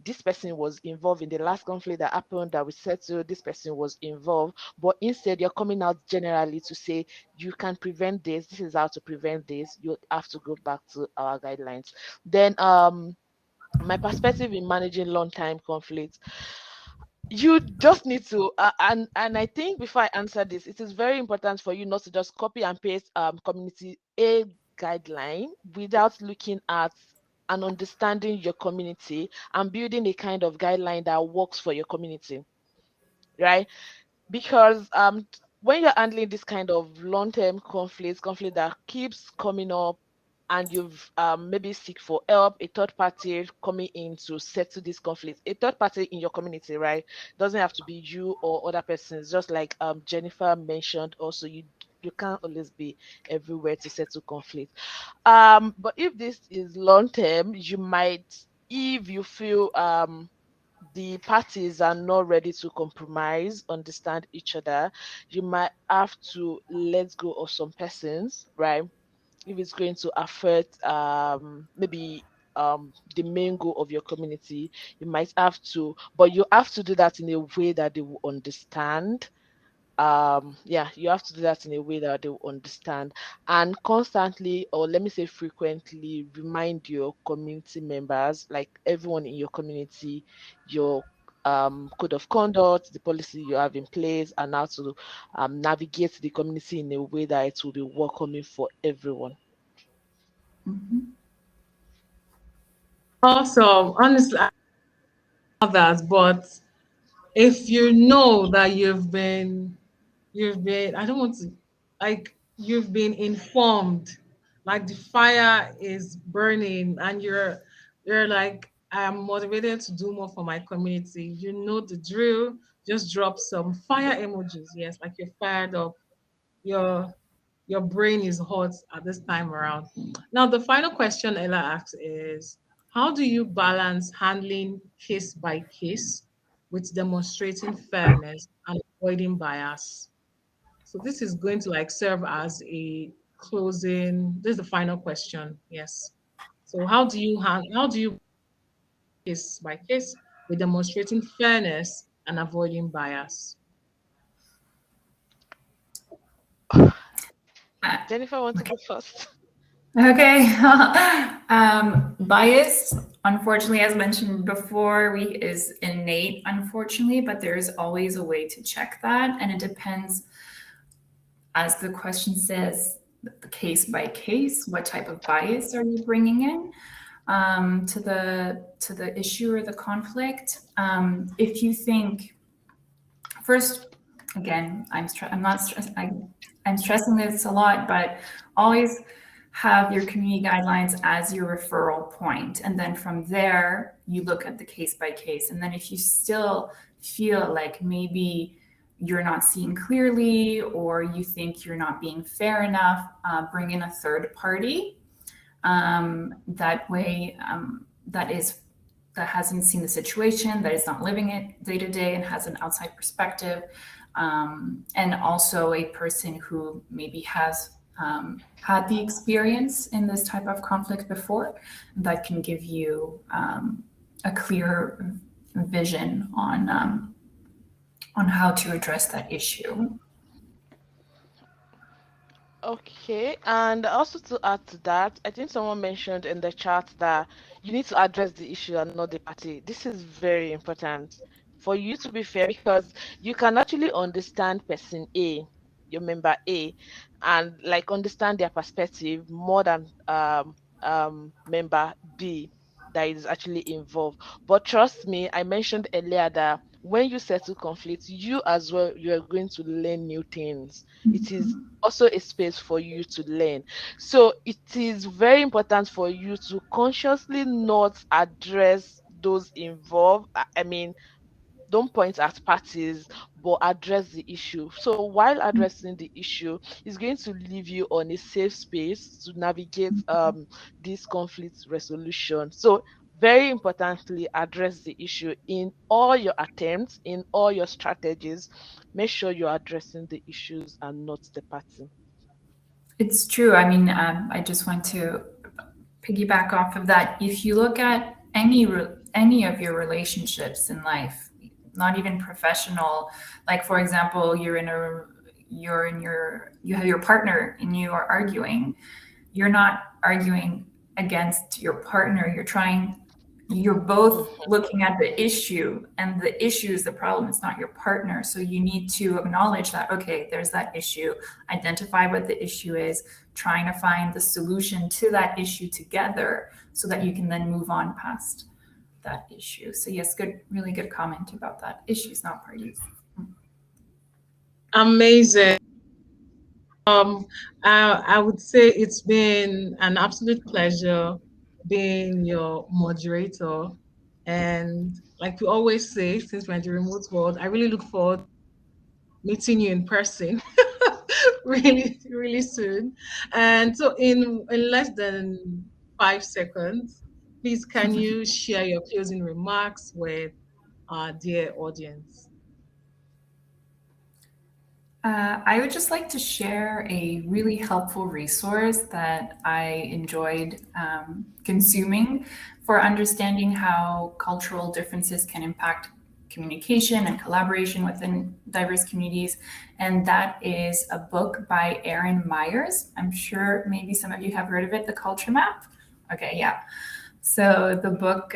this person was involved in the last conflict that happened that we settled, this person was involved, but instead you're coming out generally to say you can prevent this is how to prevent this, you have to go back to our guidelines. Then my perspective in managing long time conflicts, you just need to and I think before I answer this, it is very important for you not to just copy and paste community a guideline without looking at and understanding your community and building a kind of guideline that works for your community, right? Because when you're handling this kind of long-term conflict that keeps coming up, and you've maybe seek for help, a third party coming in to settle this conflict, a third party in your community, right? Doesn't have to be you or other persons, just like Jennifer mentioned also, you can't always be everywhere to settle conflict. But if this is long term, you might, if you feel the parties are not ready to compromise, understand each other, you might have to let go of some persons, right? If it's going to affect maybe the main goal of your community, you might have to, but you have to do that in a way that they will understand. Yeah, you have to do that in a way that they will understand, and constantly, or let me say frequently, remind your community members, like everyone in your community, your code of conduct, the policy you have in place, and how to navigate the community in a way that it will be welcoming for everyone. Awesome. Honestly, I love that. But if you know that I don't want to. like you've been informed, like the fire is burning, and you're like, I'm motivated to do more for my community. You know the drill. Just drop some fire emojis. Yes, like you're fired up. Your your brain is hot at this time around. Now, the final question Ella asks is, how do you balance handling case by case with demonstrating fairness and avoiding bias? So this is going to like serve as a closing. This is the final question. Yes. So how do you case by case with demonstrating fairness and avoiding bias? Uh, Jennifer, want to okay. go first? Okay. Bias, unfortunately, as mentioned before, is innate, unfortunately, but there is always a way to check that. And it depends, as the question says, case by case, what type of bias are you bringing in to the issue or the conflict? If you think, first, again, I'm not stress- I'm stressing this a lot, but always have your community guidelines as your referral point, and then from there you look at the case by case. And then if you still feel like maybe you're not seeing clearly or you think you're not being fair enough, bring in a third party. That way, that hasn't seen the situation, that is not living it day to day and has an outside perspective, and also a person who maybe has had the experience in this type of conflict before, that can give you a clear vision on how to address that issue. Okay, and also to add to that, I think someone mentioned in the chat that you need to address the issue and not the party. This is very important for you to be fair, because you can actually understand person A, your member A, and like understand their perspective more than member B that is actually involved. But trust me, I mentioned earlier that when you settle conflicts, you as well, you are going to learn new things. It is also a space for you to learn. So it is very important for you to consciously not address those involved. I mean, don't point at parties, but address the issue. So while addressing the issue, it's going to leave you on a safe space to navigate this conflict resolution. So very importantly, address the issue in all your attempts, in all your strategies. Make sure you're addressing the issues and not the party. It's true. I mean, I just want to piggyback off of that. If you look at any of your relationships in life, not even professional, like for example, you have your partner and you are arguing. You're not arguing against your partner. You're both Mhm. looking at the issue, and the issue is the problem. It's not your partner. So you need to acknowledge that, okay, there's that issue, identify what the issue is, trying to find the solution to that issue together so that you can then move on past that issue. So yes, good, really good comment about that. Issues, not parties. Amazing. I would say it's been an absolute pleasure being your moderator. And like we always say, since we're in the remote world, I really look forward to meeting you in person really, really soon. And so in less than 5 seconds, please can you share your closing remarks with our dear audience? I would just like to share a really helpful resource that I enjoyed consuming for understanding how cultural differences can impact communication and collaboration within diverse communities. And that is a book by Erin Myers. I'm sure maybe some of you have heard of it, The Culture Map. Okay, yeah. So the book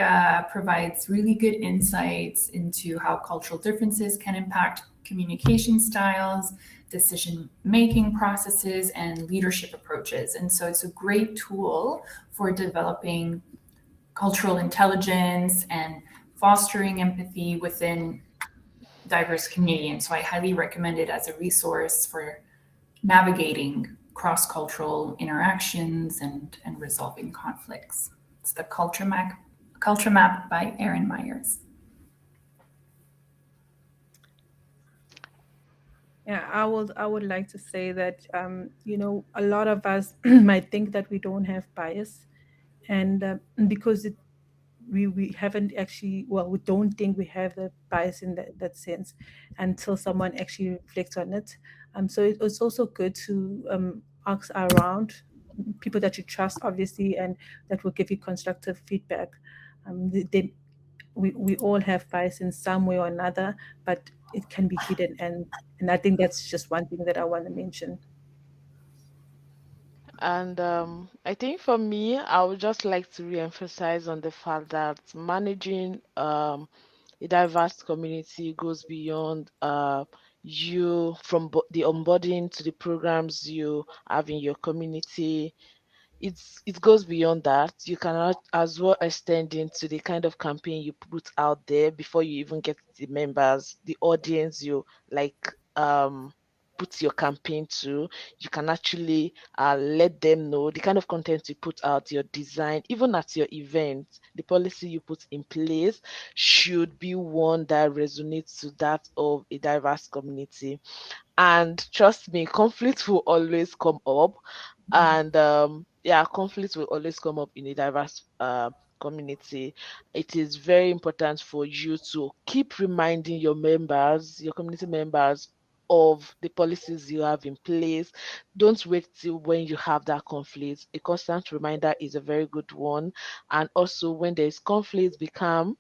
provides really good insights into how cultural differences can impact communication styles, decision-making processes, and leadership approaches. And so it's a great tool for developing cultural intelligence and fostering empathy within diverse community. And so I highly recommend it as a resource for navigating cross-cultural interactions and resolving conflicts. It's the Culture Map by Erin Myers. Yeah, I would like to say that a lot of us might think that we don't have bias, and because we haven't actually, well, we don't think we have the bias in that sense until someone actually reflects on it. So it's also good to ask around people that you trust, obviously, and that will give you constructive feedback. We all have bias in some way or another, but it can be hidden, and I think that's just one thing that I want to mention. And I think for me, I would just like to re-emphasize on the fact that managing a diverse community goes beyond you from the onboarding to the programs you have in your community. It goes beyond that. You cannot as well extend into the kind of campaign you put out there before you even get the members, the audience you like put your campaign to. You can actually let them know the kind of content you put out, your design, even at your event, the policy you put in place should be one that resonates to that of a diverse community. And trust me, conflict will always come up, and yeah, conflict will always come up in a diverse community. It is very important for you to keep reminding your members, your community members, of the policies you have in place. Don't wait till when you have that conflict. A constant reminder is a very good one. And also, when there is conflict, become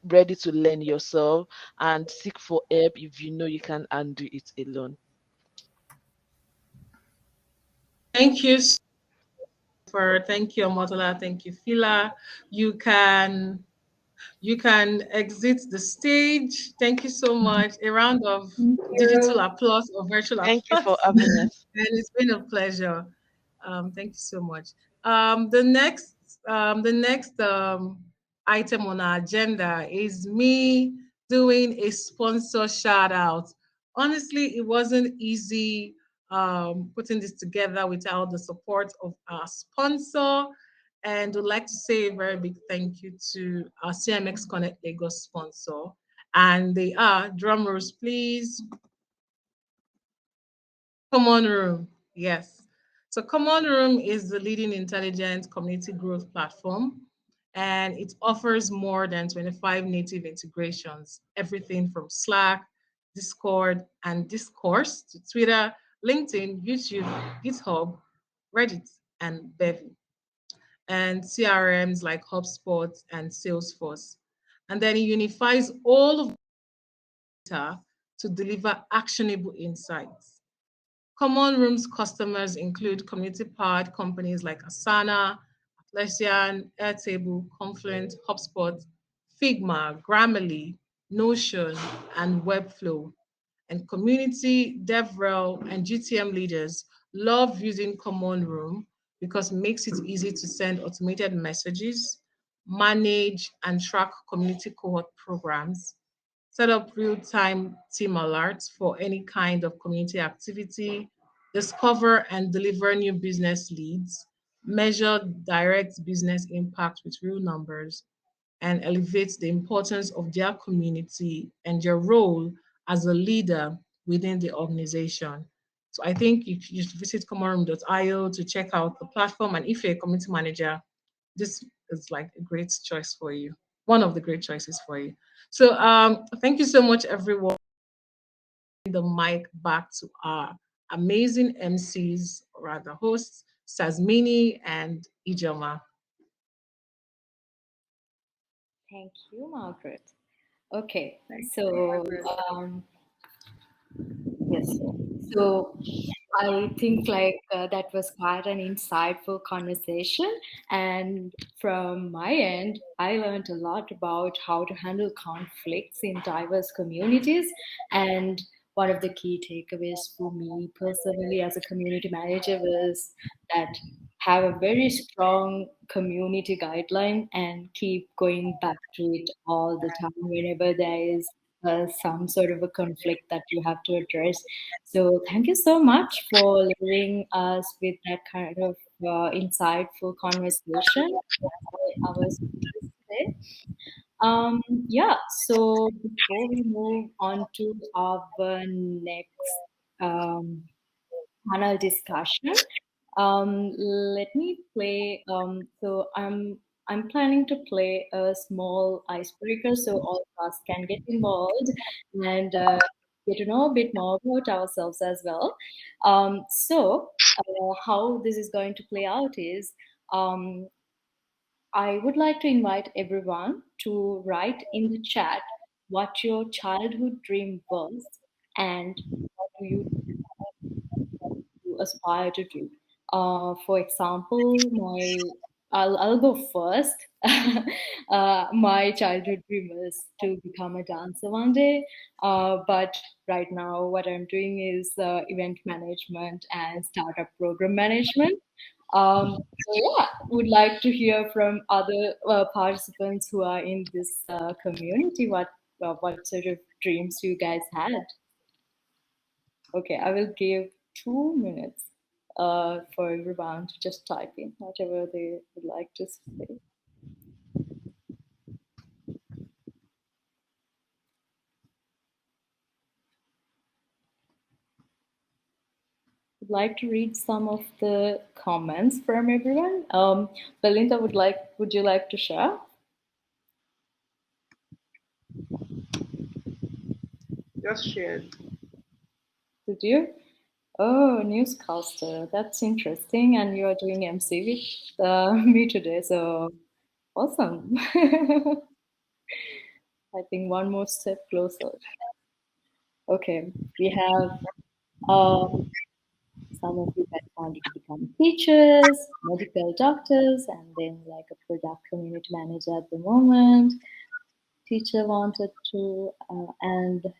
ready to learn yourself and seek for help if you know you can't undo it alone. Thank you thank you, Omotola. Thank you, Fila. You can you can exit the stage. Thank you so much. A round of Thank digital you. applause or virtual Thank you for applause. having us. And it's been a pleasure. Thank you so much. The next item on our agenda is me doing a sponsor shout out. Honestly, it wasn't easy putting this together without the support of our sponsor. And would like to say a very big thank you to our CMX Connect Lagos sponsor. And they are, drum rolls please, Common Room. Yes. So Common Room is the leading intelligent community growth platform, and it offers more than 25 native integrations, everything from Slack, Discord, and Discourse to Twitter, LinkedIn, YouTube, GitHub, Reddit, and Bevy, and CRMs like HubSpot and Salesforce. And then it unifies all of data to deliver actionable insights. Common Room's customers include community-powered companies like Asana, Atlassian, Airtable, Confluent, HubSpot, Figma, Grammarly, Notion, and Webflow. And community, DevRel, and GTM leaders love using Common Room because it makes it easy to send automated messages, manage and track community cohort programs, set up real-time team alerts for any kind of community activity, discover and deliver new business leads, measure direct business impact with real numbers, and elevate the importance of their community and their role as a leader within the organization. So I think you should visit comorum.io to check out the platform. And if you're a community manager, this is like a great choice for you. One of the great choices for you. So thank you so much, everyone. The mic back to our amazing MCs, or rather hosts, Sazmini and Ijoma. Thank you, Margaret. Okay, Thank you, so Margaret. yes, so I think that was quite an insightful conversation. And from my end, I learned a lot about how to handle conflicts in diverse communities. And one of the key takeaways for me personally as a community manager was that have a very strong community guideline and keep going back to it all the time whenever there is some sort of a conflict that you have to address. So thank you so much for leaving us with that kind of insightful conversation with our speakers today. Yeah, so before we move on to our next um, panel discussion, let me play. I'm planning to play a small icebreaker so all of us can get involved and get to know a bit more about ourselves as well. How this is going to play out is. I would like to invite everyone to write in the chat what your childhood dream was and what do you aspire to do. For example, I'll go first. My childhood dream was to become a dancer one day, but right now what I'm doing is event management and startup program management. So yeah, would like to hear from other participants who are in this community. What sort of dreams you guys had? Okay, I will give 2 minutes for everyone to just type in whatever they would like to say. Would like to read some of the comments from everyone. Belinda, would you like to share? Just shared. Did you? Oh, newscaster. That's interesting. And you are doing MC with me today. So awesome. I think one more step closer. Okay, we have some of you that wanted to become teachers, medical doctors, and then like a product community manager at the moment. Teacher wanted to, and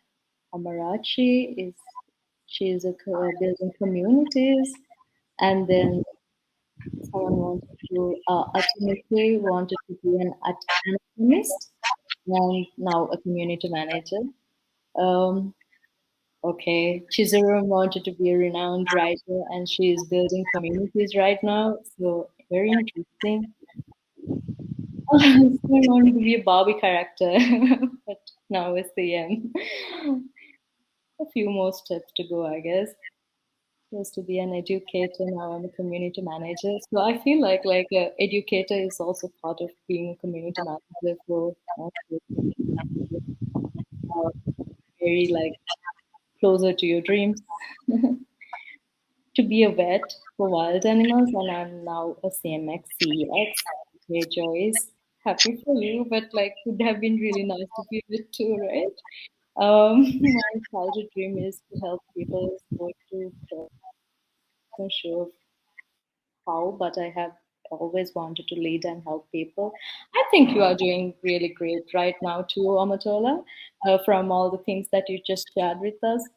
Amarachi is she's building communities, and then someone wanted to ultimately wanted to be an anatomist, and now a community manager. Um, Okay, Chizuru wanted to be a renowned writer and she is building communities right now. So very interesting. I wanted to be a Barbie character, but now it's the end. A few more steps to go, I guess. Used to be an educator, now I'm a community manager. So I feel like a educator is also part of being a community manager for very like closer to your dreams. To be a vet for wild animals, and I'm now a CMX CEX. Okay, Joyce, happy for you, but like would have been really nice to be a vet too, right? My childhood dream is to help people. So to not sure how, but I have always wanted to lead and help people. I think you are doing really great right now too, Amatola, from all the things that you just shared with us.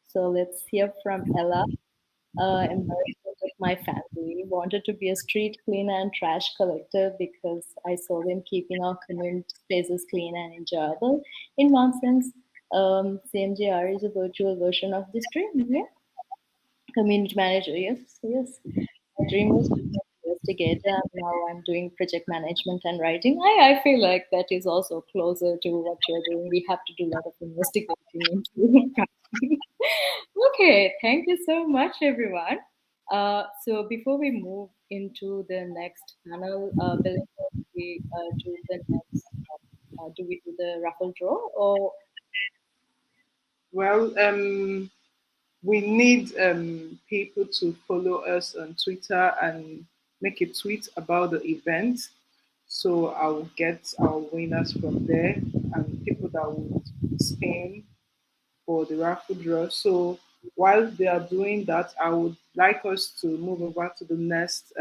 So let's hear from Ella. Embarrassment of my family. Wanted to be a street cleaner and trash collector because I saw them keeping our community spaces clean and enjoyable. In one sense, CMGR is a virtual version of this dream. Yeah, community manager. Yes, yes. My dream was to be an investigator. And now I'm doing project management and writing. I feel like that is also closer to what you're doing. We have to do a lot of investigating into. Okay, thank you so much, everyone. So before we move into the next panel, Belinda, we do the next. Do we do the raffle draw or? Well, we need people to follow us on Twitter and make a tweet about the event. So I'll get our winners from there and people that would spin for the raffle draw. So while they are doing that, I would like us to move over to the next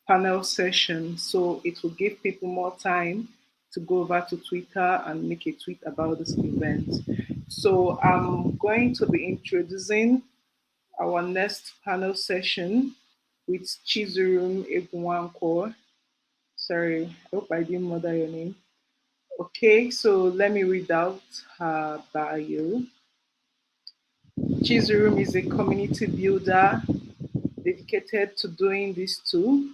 panel session. So it will give people more time to go over to Twitter and make a tweet about this event. So I'm going to be introducing our next panel session with Chizurum Egwanko. Sorry, I hope I didn't murder your name. Okay, so let me read out her bio. Chizurum is a community builder dedicated to doing this too,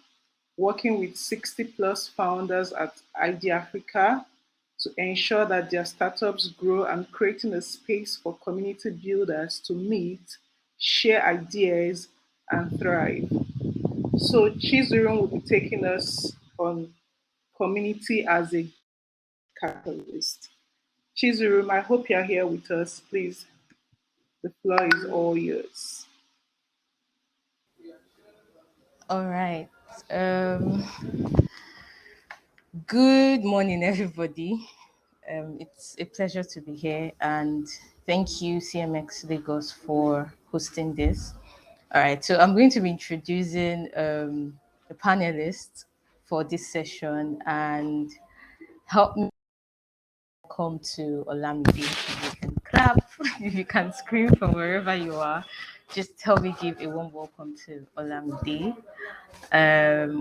working with 60 plus founders at ID Africa to ensure that their startups grow and creating a space for community builders to meet, share ideas, and thrive. So Chizurum will be taking us on community as a catalyst. Chizurum, I hope you're here with us. Please, the floor is all yours. All right. Um, Good morning, everybody. It's a pleasure to be here, and thank you, CMX Lagos, for hosting this. All right, so I'm going to be introducing the panelists for this session, and help me come to Olamide. If you can clap, if you can scream from wherever you are, just help me give a warm welcome to Olamide.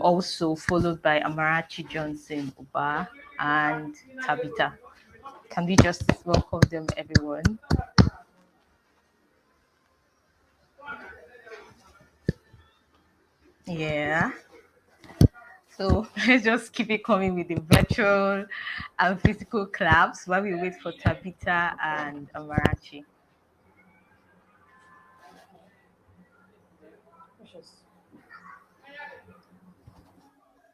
Also followed by Amarachi Johnson Uba and Tabitha. Can we just welcome them, everyone? Yeah. So let's just keep it coming with the virtual and physical claps while we wait for Tabitha and Amarachi.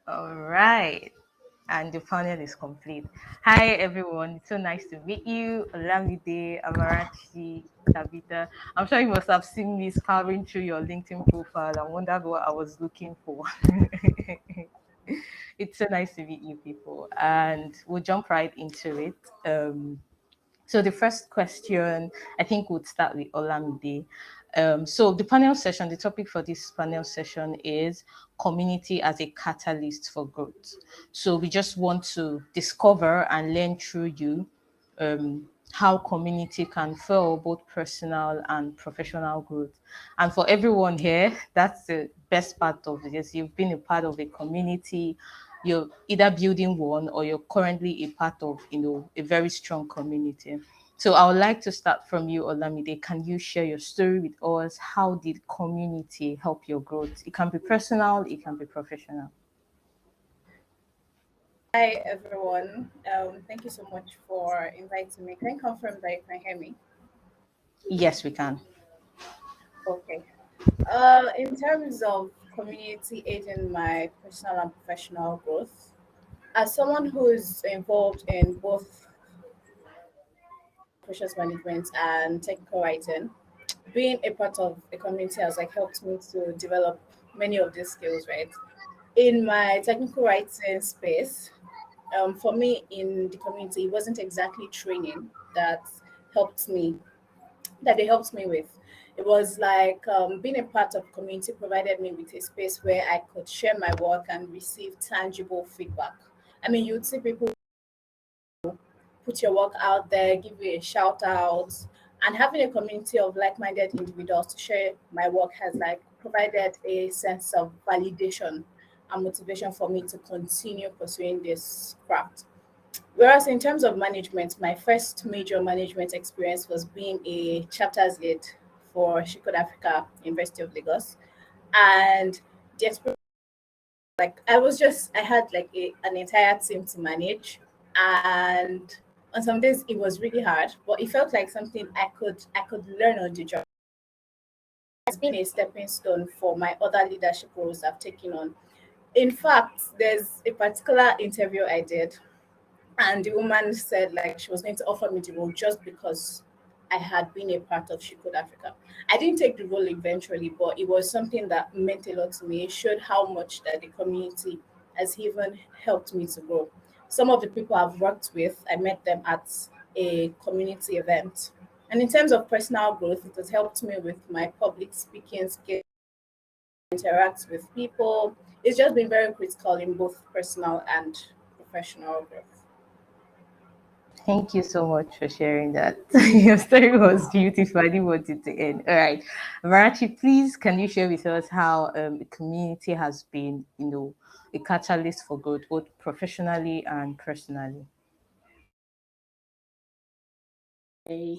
All right. And the panel is complete. Hi, everyone. It's so nice to meet you. Olamide, Amarachi, Tabitha. I'm sure you must have seen me scouring through your LinkedIn profile and wondered what I was looking for. It's so nice to meet you people. And we'll jump right into it. So the first question, I think would start with Olamide. So the panel session, the topic for this panel session is community as a catalyst for growth. So we just want to discover and learn through you how community can fuel both personal and professional growth. And for everyone here, that's the best part of this. You've been a part of a community, you're either building one or you're currently a part of, a very strong community. So I would like to start from you, Olamide. Can you share your story with us? How did community help your growth? It can be personal, it can be professional. Hi everyone. Thank you so much for inviting me. Can you confirm that you can hear me? Yes, we can. Okay. In terms of community aiding my personal and professional growth, as someone who's involved in both operations management and technical writing, being a part of a community has like helped me to develop many of these skills, right? In my technical writing space, for me in the community, it wasn't exactly training that helped me that they helped me with. It was like being a part of community provided me with a space where I could share my work and receive tangible feedback. I mean, you'd see people put your work out there, give you a shout out, and having a community of like-minded individuals to share my work has like provided a sense of validation and motivation for me to continue pursuing this craft. Whereas in terms of management, my first major management experience was being a chapters lead for Shikod Africa, University of Lagos. And the experience, like I had like an entire team to manage. And on some days it was really hard, but it felt like something I could learn on the job. It's been a stepping stone for my other leadership roles I've taken on. In fact, there's a particular interview I did and the woman said like she was going to offer me the role just because I had been a part of She Could Africa. I didn't take the role eventually, but it was something that meant a lot to me. It showed how much that the community has even helped me to grow. Some of the people I've worked with, I met them at a community event. And in terms of personal growth, it has helped me with my public speaking skills, interact with people. It's just been very critical in both personal and professional growth. Thank you so much for sharing that. Your story was beautiful. I didn't want it to end. All right. Marachi, please, can you share with us how the community has been, a catalyst for growth, both professionally and personally? Hey.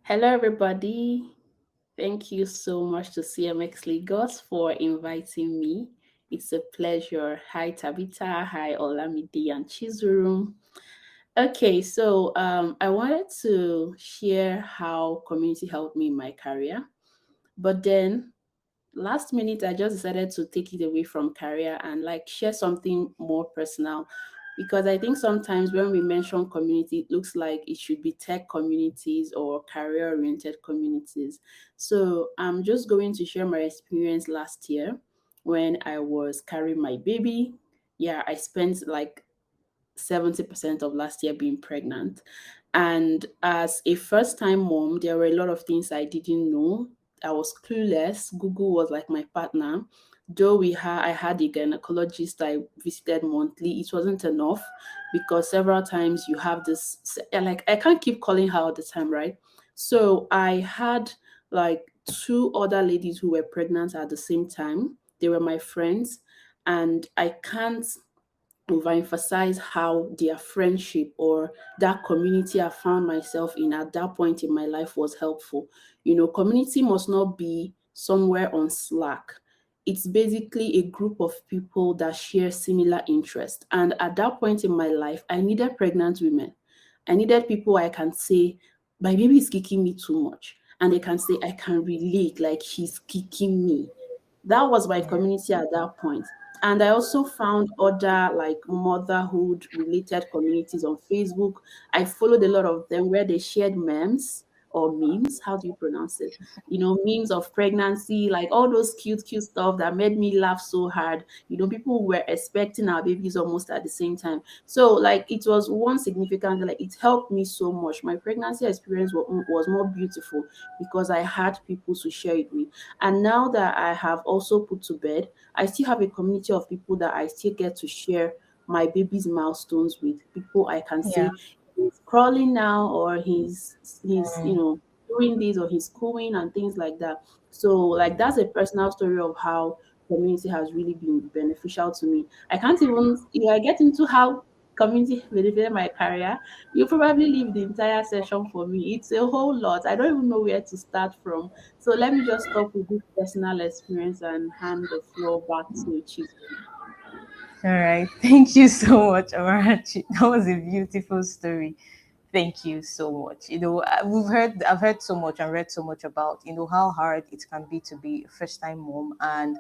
Hello, everybody. Thank you so much to CMX Lagos for inviting me. It's a pleasure. Hi, Tabitha. Hi, Olamide and Chizurum. Okay, so I wanted to share how community helped me in my career, but then last minute I just decided to take it away from career and like share something more personal, because I think sometimes when we mention community it looks like it should be tech communities or career oriented communities. So I'm just going to share my experience last year when I was carrying my baby. Yeah, I spent like 70% of last year being pregnant. And as a first time mom, there were a lot of things I didn't know. I was clueless. Google was like my partner. Though I had a gynecologist I visited monthly, it wasn't enough because several times you have this, like, I can't keep calling her all the time, right? So I had like two other ladies who were pregnant at the same time. They were my friends, and I can't overemphasize how their friendship or that community I found myself in at that point in my life was helpful. You know, community must not be somewhere on Slack. It's basically a group of people that share similar interests. And at that point in my life, I needed pregnant women. I needed people I can say, my baby is kicking me too much. And they can say, I can relate, like he's kicking me. That was my community at that point. And I also found other like motherhood related communities on Facebook. I followed a lot of them where they shared memes or memes. How do you pronounce it? You know, memes of pregnancy, like all those cute, cute stuff that made me laugh so hard. You know, people were expecting our babies almost at the same time. So, like, it was one significant, like, it helped me so much. My pregnancy experience was more beautiful because I had people to share it with. And now that I have also put to bed, I still have a community of people that I still get to share my baby's milestones with. People I can Yeah. say he's crawling now, or he's Mm. doing this, or he's cooing and things like that. So like that's a personal story of how community has really been beneficial to me. I can't even, if I get into how community benefited my career, you probably leave the entire session for me. It's a whole lot. I don't even know where to start from. So let me just stop with this personal experience and hand the floor back to Chizu. All right. Thank you so much, Amarachi. That was a beautiful story. Thank you so much. I've heard so much and read so much about, how hard it can be to be a first time mom. And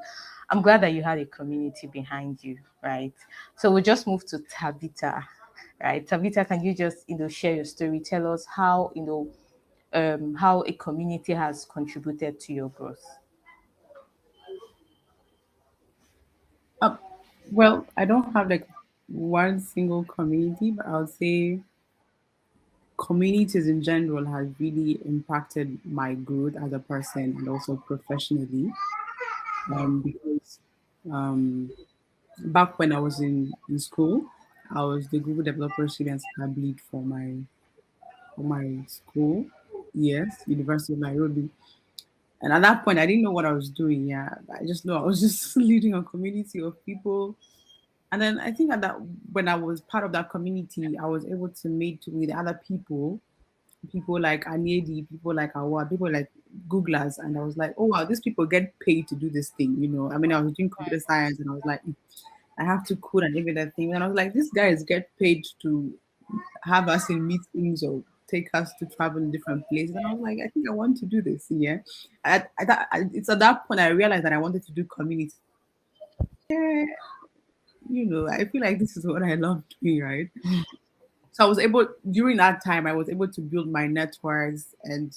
I'm glad that you had a community behind you, right? So we'll just move to Tabitha, right? Tabitha, can you just, share your story? Tell us how a community has contributed to your growth. Uh, well, I don't have like one single community, but I would say communities in general has really impacted my growth as a person and also professionally. Because um, back when I was in school, I was the Google Developer Student Lab lead for my school. Yes, University of Nairobi. And at that point, I didn't know what I was doing. Yeah, I just know I was just leading a community of people. And then I think that when I was part of that community, I was able to meet with other people like Anyedi, people like Awa, people like Googlers. And I was like, oh, wow, these people get paid to do this thing. You know, I mean, I was doing computer science and I was like, I have to code and every other thing. And I was like, these guys get paid to have us in meetings or take us to travel in different places. And I was like, I think I want to do this. Yeah. It's at that point I realized that I wanted to do community. Yeah, I feel like this is what I love doing, right? So I was able during that time I was able to build my networks, and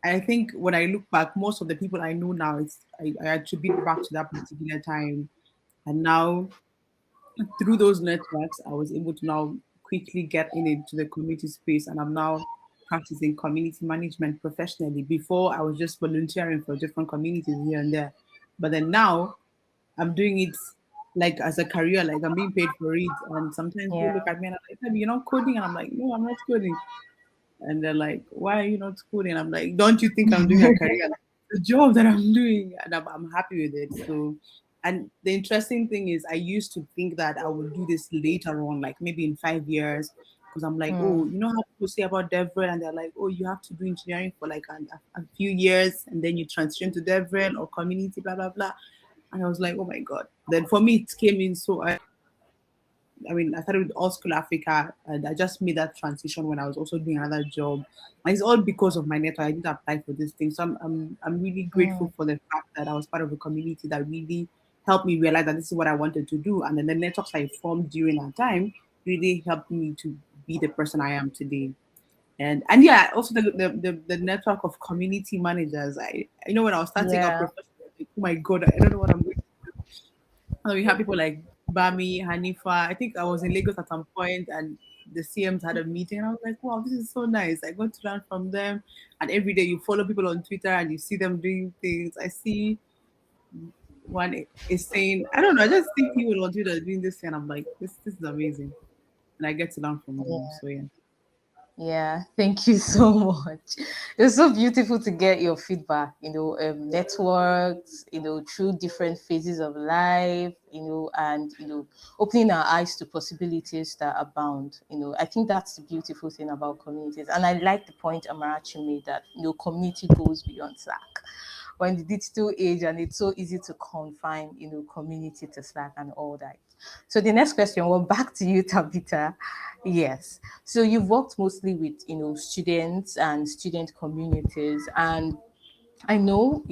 I think when I look back, most of the people I know now, I attribute back to that particular time. And now through those networks, I was able to now quickly get into the community space, and I'm now practicing community management professionally. Before, I was just volunteering for different communities here and there, but then now I'm doing it like as a career, like I'm being paid for it. And sometimes people Yeah. look at me and I'm like, "Hey, you're not coding," and I'm like, "No, I'm not coding." And they're like, "Why are you not coding?" I'm like, "Don't you think I'm doing a career? Like, the job that I'm doing, and I'm happy with it." So, and the interesting thing is, I used to think that I would do this later on, like maybe in 5 years, because I'm like, oh, Mm, you know how people say about DevRel, and they're like, oh, you have to do engineering for like a few years, and then you transition to DevRel or community, blah blah blah. And I was like, oh my god. Then for me, it came in so. I mean, I started with All School Africa, and I just made that transition when I was also doing another job. And it's all because of my network. I didn't apply for this thing, so I'm really grateful mm, for the fact that I was part of a community that really helped me realize that this is what I wanted to do, and then the networks I formed during that time really helped me to be the person I am today. And yeah, also the network of community managers. I know when I was starting out yeah. professionally, like, oh my god, I don't know what I'm going. And we have people like Bami, Hanifa. I think I was in Lagos at some point, and the CMs had a meeting, and I was like, wow, this is so nice. I got to learn from them. And every day you follow people on Twitter and you see them doing things. I see one is saying, I don't know, I just see people on Twitter doing this, and I'm like, this is amazing. And I get to learn from them. So yeah. Yeah, thank you so much. It's so beautiful to get your feedback, networks, through different phases of life, and, opening our eyes to possibilities that abound. I think that's the beautiful thing about communities. And I like the point Amarachi made that, community goes beyond Slack. We're in the digital age and it's so easy to confine, community to Slack and all that. So the next question, well, back to you, Tabitha. Yes. So you've worked mostly with, students and student communities, and I know,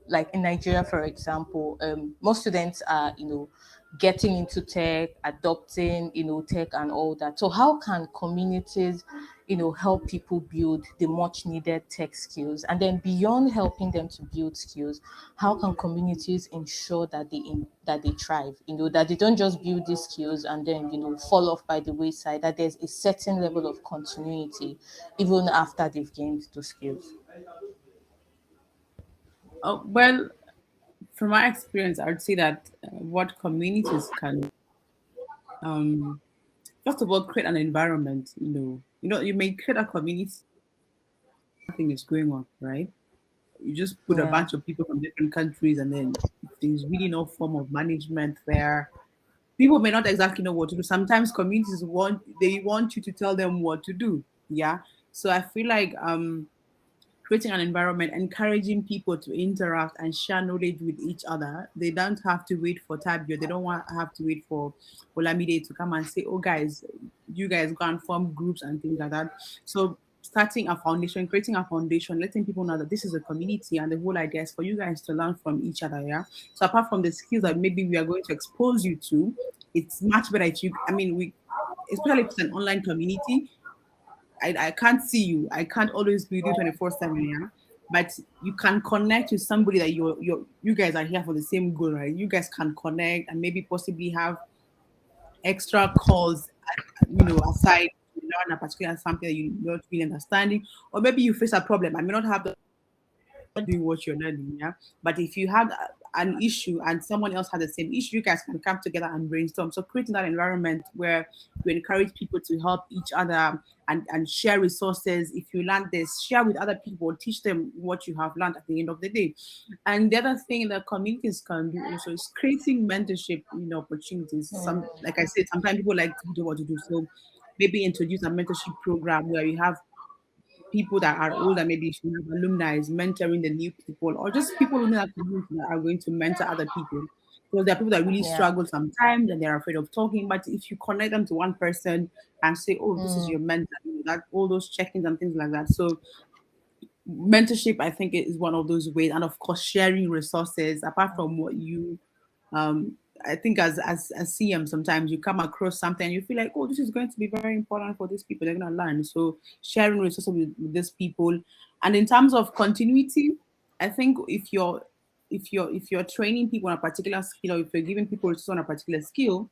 like in Nigeria, for example, most students are, getting into tech, adopting, tech and all that. So how can communities, help people build the much needed tech skills? And then beyond helping them to build skills, how can communities ensure that they thrive? That they don't just build these skills and then, fall off by the wayside. That there's a certain level of continuity even after they've gained those skills. Well, from my experience, I would say that what communities can, um, first of all, create an environment. You may create a community, nothing is going on, right? You just put a Yeah. bunch of people from different countries, and then if there's really no form of management there, people may not exactly know what to do. Sometimes communities want you to tell them what to do. Yeah. So I feel like creating an environment, encouraging people to interact and share knowledge with each other. They don't have to wait for Tabio. They don't want have to wait for Olamide to come and say, "Oh, guys, you guys go and form groups and things like that." So starting a foundation, creating a foundation, letting people know that this is a community, and the whole idea is for you guys to learn from each other. Yeah. So apart from the skills that maybe we are going to expose you to, it's much better if you. I mean, we, especially if it's an online community, I can't see you. I can't always be with you 24/7, yeah. But you can connect with somebody that you guys are here for the same goal, right? You guys can connect and maybe possibly have extra calls, aside to learn a particular something that you're not really understanding, or maybe you face a problem. I may not have the doing what you're learning, yeah. But if you have an issue and someone else has the same issue, you guys can come together and brainstorm. So creating that environment where you encourage people to help each other and share resources. If you learn this, share with other people, teach them what you have learned at the end of the day. And the other thing that communities can do also is creating mentorship, opportunities. Some, like I said, sometimes people like to do what to do. So maybe introduce a mentorship program where you have people that are older, maybe if you have alumni is mentoring the new people, or just people within that community that are going to mentor other people. Because there are people that really Yeah. struggle sometimes and they're afraid of talking. But if you connect them to one person and say, "Oh, this is Mm, your mentor," that all those check-ins and things like that. So mentorship, I think, is one of those ways, and of course, sharing resources. Apart from what you, I think as CM, sometimes you come across something and you feel like, oh, this is going to be very important for these people. They're going to learn. So sharing resources with these people, and in terms of continuity, I think if you're training people on a particular skill, or if you're giving people resources on a particular skill,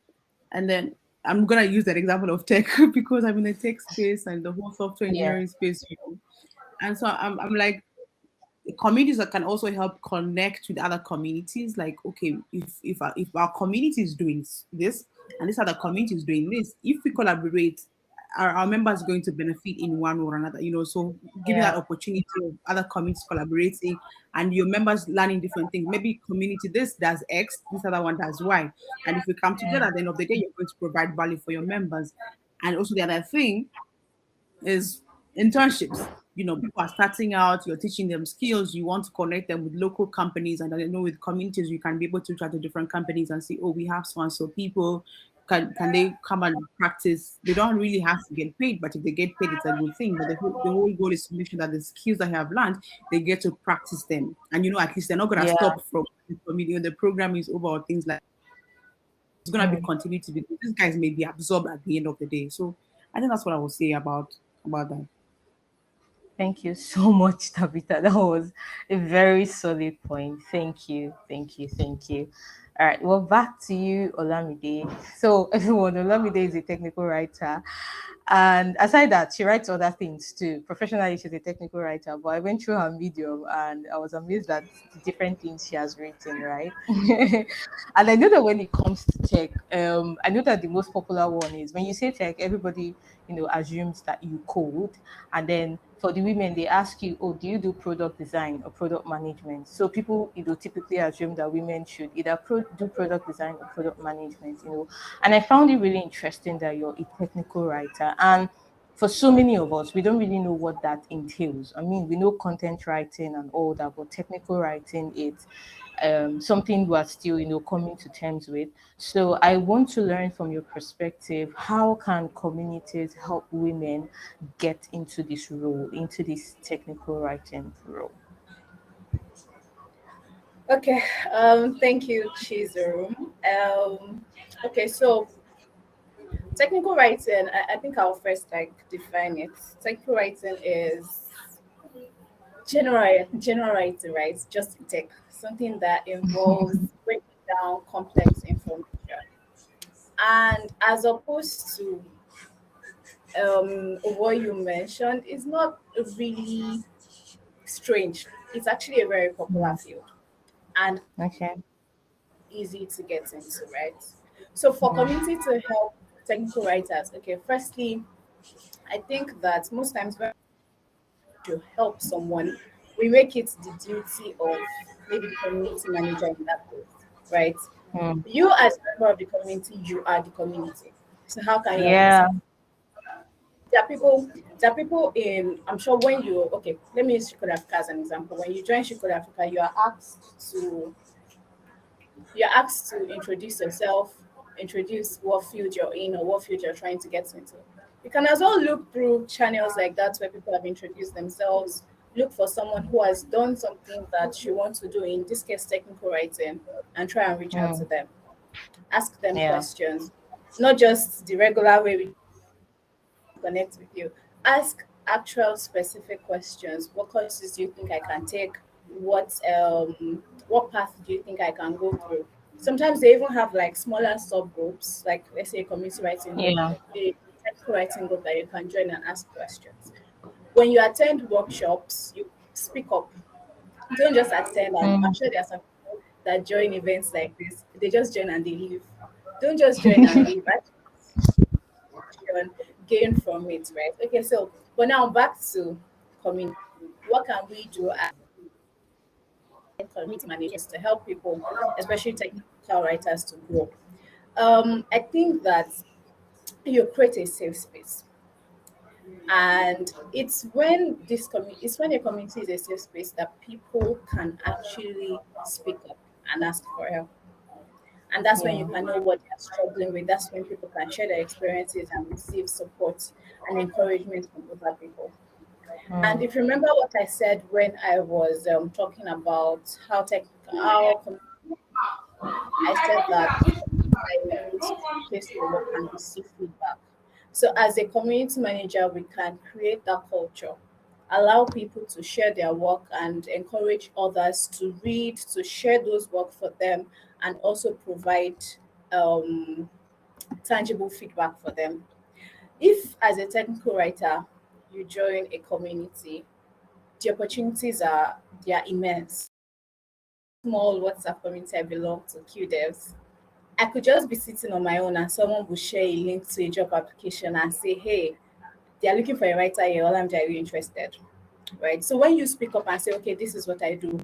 and then I'm gonna use that example of tech because I'm in the tech space and the whole software yeah. engineering space, and so I'm like, communities that can also help connect with other communities. Like, okay, if our community is doing this and this other community is doing this, if we collaborate, our members are going to benefit in one or another. So giving Yeah. that opportunity of other communities collaborating and your members learning different things. Maybe community this does X, this other one does Y, and if we come together, at the end of the day, you're going to provide value for your members. And also the other thing is internships. You know, people are starting out, you're teaching them skills, you want to connect them with local companies, and I know with communities, you can be able to chat to different companies and see, oh, we have so and so people. Can they come and practice? They don't really have to get paid, but if they get paid, it's a good thing. But the whole goal is to make sure that the skills that you have learned, they get to practice them. And at least they're not gonna Yeah. stop from the program is over or things like it's gonna be Mm. continued to be these guys may be absorbed at the end of the day. So I think that's what I would say about that. Thank you so much, Tabitha. That was a very solid point. Thank you. Thank you. Thank you. All right. Well, back to you, Olamide. So, everyone, Olamide is a technical writer. And aside that, she writes other things too. Professionally, she's a technical writer, but I went through her Medium and I was amazed at the different things she has written, right? And I know that when it comes to tech, I know that the most popular one is when you say tech, everybody, assumes that you code. And then for the women, they ask you, oh, do you do product design or product management? So people, typically assume that women should either do product design or product management. And I found it really interesting that you're a technical writer. And for so many of us, we don't really know what that entails. I mean, we know content writing and all that, but technical writing, it's something we are still, coming to terms with. So I want to learn from your perspective, how can communities help women get into this role, into this technical writing role? Okay, thank you, Chizoom. Okay, so technical writing, I think I'll first define it. Technical writing is general writing, right? Just tech, something that involves breaking down complex information. And as opposed to what you mentioned, it's not really strange. It's actually a very popular Mm, field and okay. easy to get into, right? So for Mm, community to help technical writers, okay, firstly, I think that most times when to help someone, we make it the duty of maybe the community manager in that place, right? mm. You as a member of the community, you are the community. So how can you help Yeah. yourself? There are people in, I'm sure when you, okay, let me use Shikoda Africa as an example. When you join Shikoda Africa, you're asked to introduce yourself, introduce what field you're in or what field you're trying to get into. You can as well look through channels like that where people have introduced themselves, look for someone who has done something that you want to do, in this case, technical writing, and try and reach out to Mm, them. Ask them yeah. questions, not just the regular way we connect with you. Ask actual specific questions. What courses do you think I can take? What path do you think I can go through? Sometimes they even have like smaller subgroups, like let's say a community writing group, Yeah. a technical writing group that you can join and ask questions. When you attend workshops, you speak up. Don't just attend, and I'm Mm. sure there are some people that join events like this. They just join and they leave. Don't just join and leave. Can gain from it, right? Okay, so but now back to community. What can we do as community managers to help people, especially technical writers, to grow? I think that you create a safe space, and it's when a community is a safe space that people can actually speak up and ask for help. And that's when you Yeah. can know what they're struggling with. That's when people can share their experiences and receive support and encouragement from other people. And Mm, if you remember what I said when I was talking about I said that I able to showcase your work and receive feedback. So as a community manager, we can create that culture, allow people to share their work and encourage others to read, to share those work for them, and also provide um, tangible feedback for them. If as a technical writer you join a community, the opportunities are immense. Small WhatsApp community I belong to, QDevs. I could just be sitting on my own and someone will share a link to a job application and say, hey, they are looking for a writer here, all I'm are you interested? Right. So when you speak up and say, okay, this is what I do,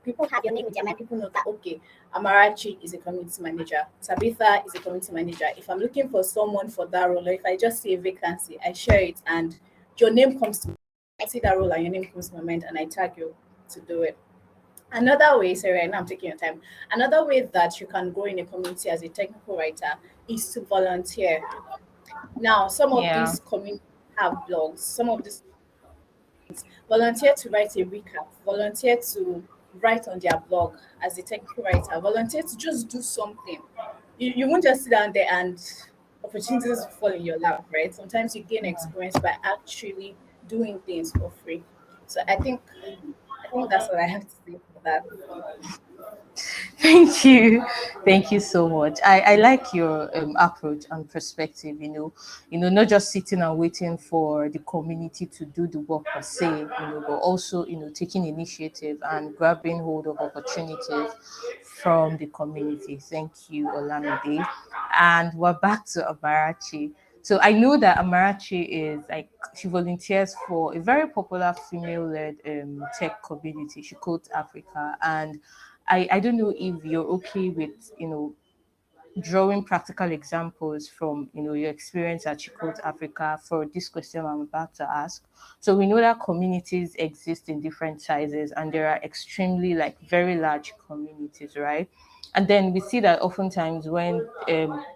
people have your name in their mind, people know that okay, Amarachi is a community manager, Tabitha is a community manager. If I'm looking for someone for that role, or if I just see a vacancy, I share it and your name comes to I see that role and your name comes to my mind and I tag you to do it. Another way, sorry, I know I'm taking your time. Another way that you can grow in a community as a technical writer is to volunteer. Now, some of Yeah. these communities have blogs, some of these volunteer to write a recap, volunteer to write on their blog as a technical writer, volunteer to just do something. You won't just sit down there and opportunities fall in your lap, right? Sometimes you gain experience by actually doing things for free. So I think that's what I have to say for that. Thank you. Thank you so much. I like your approach and perspective, not just sitting and waiting for the community to do the work per se, but also, taking initiative and grabbing hold of opportunities from the community. Thank you, Olamide. And we're back to Amarachi. So I know that Amarachi is like she volunteers for a very popular female-led tech community. She codes Africa, and I don't know if you're okay with drawing practical examples from your experience at Chicot Africa for this question I'm about to ask. So we know that communities exist in different sizes, and there are extremely like very large communities, right? And then we see that oftentimes when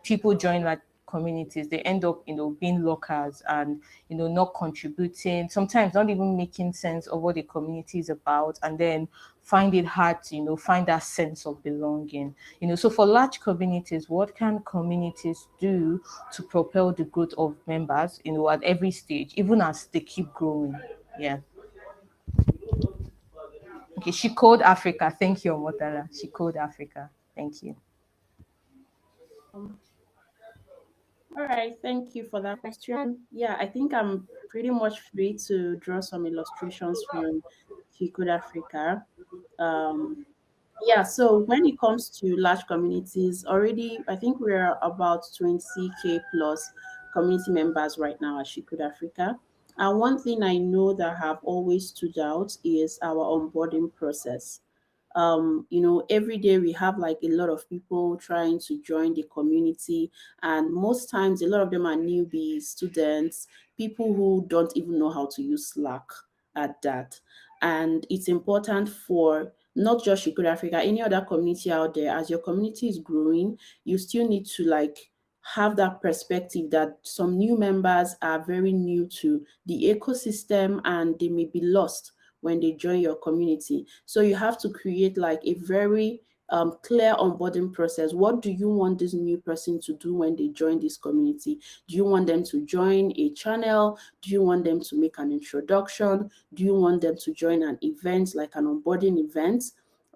people join like communities, they end up being locals and not contributing, sometimes not even making sense of what the community is about, and then find it hard to find that sense of belonging. So for large communities, what can communities do to propel the growth of members at every stage, even as they keep growing? Yeah. Okay, she called Africa. Thank you, Omotala. She called Africa. Thank you. All right, thank you for that question. Yeah, I think I'm pretty much free to draw some illustrations from Chico Africa. Um, yeah, so when it comes to large communities, already I think we're about 20K plus community members right now at She Africa. And one thing I know that have always stood out is our onboarding process. Every day we have like a lot of people trying to join the community, and most times a lot of them are newbies, students, people who don't even know how to use Slack at that. And it's important for not just Shikura Africa, any other community out there, as your community is growing, you still need to like have that perspective that some new members are very new to the ecosystem and they may be lost when they join your community. So you have to create like a very clear onboarding process. What do you want this new person to do when they join this community? Do you want them to join a channel? Do you want them to make an introduction? Do you want them to join an event, like an onboarding event?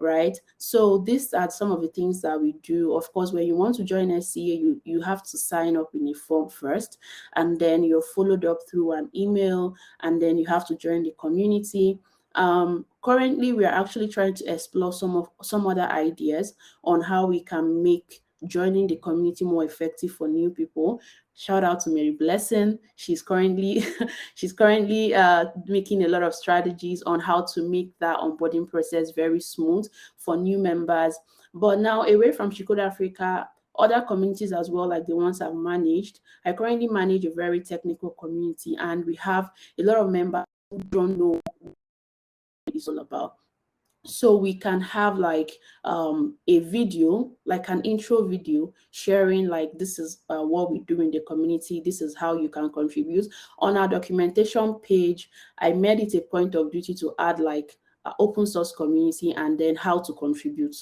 Right. So these are some of the things that we do. Of course, when you want to join SCA, you have to sign up in a form first, and then you're followed up through an email, and then you have to join the community. Currently, we are actually trying to explore some other ideas on how we can make joining the community more effective for new people. Shout out to Mary Blessing. She's currently making a lot of strategies on how to make that onboarding process very smooth for new members. But now, away from Shikoda Africa, other communities as well, like the ones I've managed. I currently manage a very technical community, and we have a lot of members who don't know what it's all about. So we can have like a video, like an intro video sharing like this is what we do in the community, this is how you can contribute. On our documentation page, I made it a point of duty to add like open source community and then how to contribute,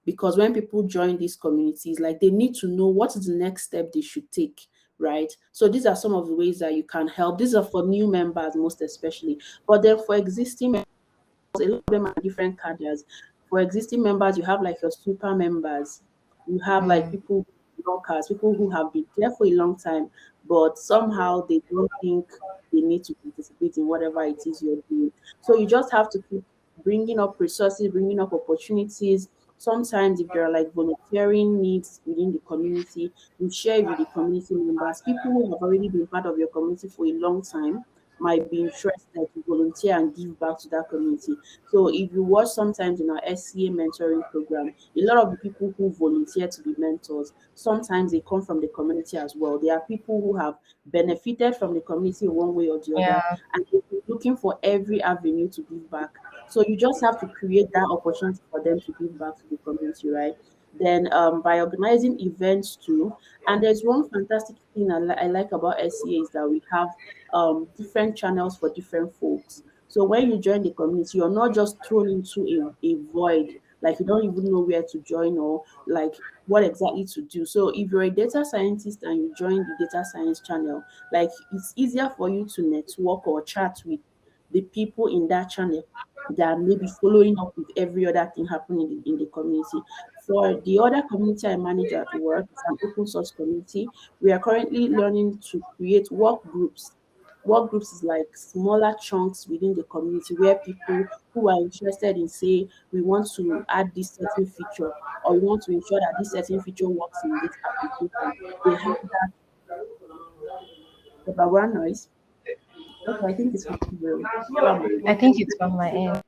because when people join these communities, like they need to know what is the next step they should take, right? So these are some of the ways that you can help. These are for new members most especially, but then for existing, a lot of them are different cadres. For existing members, you have like your super members. You have like Mm. people, workers, people who have been there for a long time, but somehow they don't think they need to participate in whatever it is you're doing. So you just have to keep bringing up resources, bringing up opportunities. Sometimes if there are like volunteering needs within the community, you share it with the community members, people who have already been part of your community for a long time, might be interested to volunteer and give back to that community. So if you watch sometimes in our SCA mentoring program, a lot of the people who volunteer to be mentors, sometimes they come from the community as well. There are people who have benefited from the community one way or the other, Yeah. and they're looking for every avenue to give back. So you just have to create that opportunity for them to give back to the community, right? Then by organizing events too. And there's one fantastic thing I like about SCA is that we have different channels for different folks. So when you join the community, you're not just thrown into a void, like you don't even know where to join or like what exactly to do. So if you're a data scientist and you join the data science channel, like it's easier for you to network or chat with the people in that channel that may be following up with every other thing happening in the community. For the other community I manage at work, it's an open source community. We are currently learning to create work groups. Work groups is like smaller chunks within the community where people who are interested in, say, we want to add this certain feature or we want to ensure that this certain feature works in this application. They have that the background noise. Okay, I think it's from the never mind. I think it's from my end.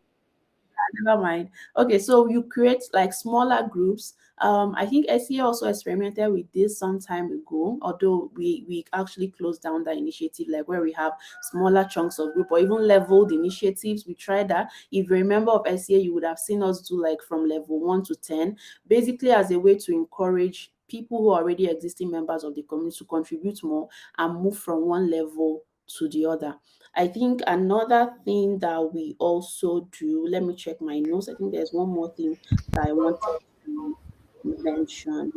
Never mind. Okay, so you create like smaller groups. I think SEA also experimented with this some time ago, although we actually closed down that initiative, like where we have smaller chunks of group or even leveled initiatives. We tried that. If you remember of SEA, you would have seen us do like from level 1 to 10, basically as a way to encourage people who are already existing members of the community to contribute more and move from one level to the other. I think another thing that we also do, let me check my notes. I think there's one more thing that I wanted to mention.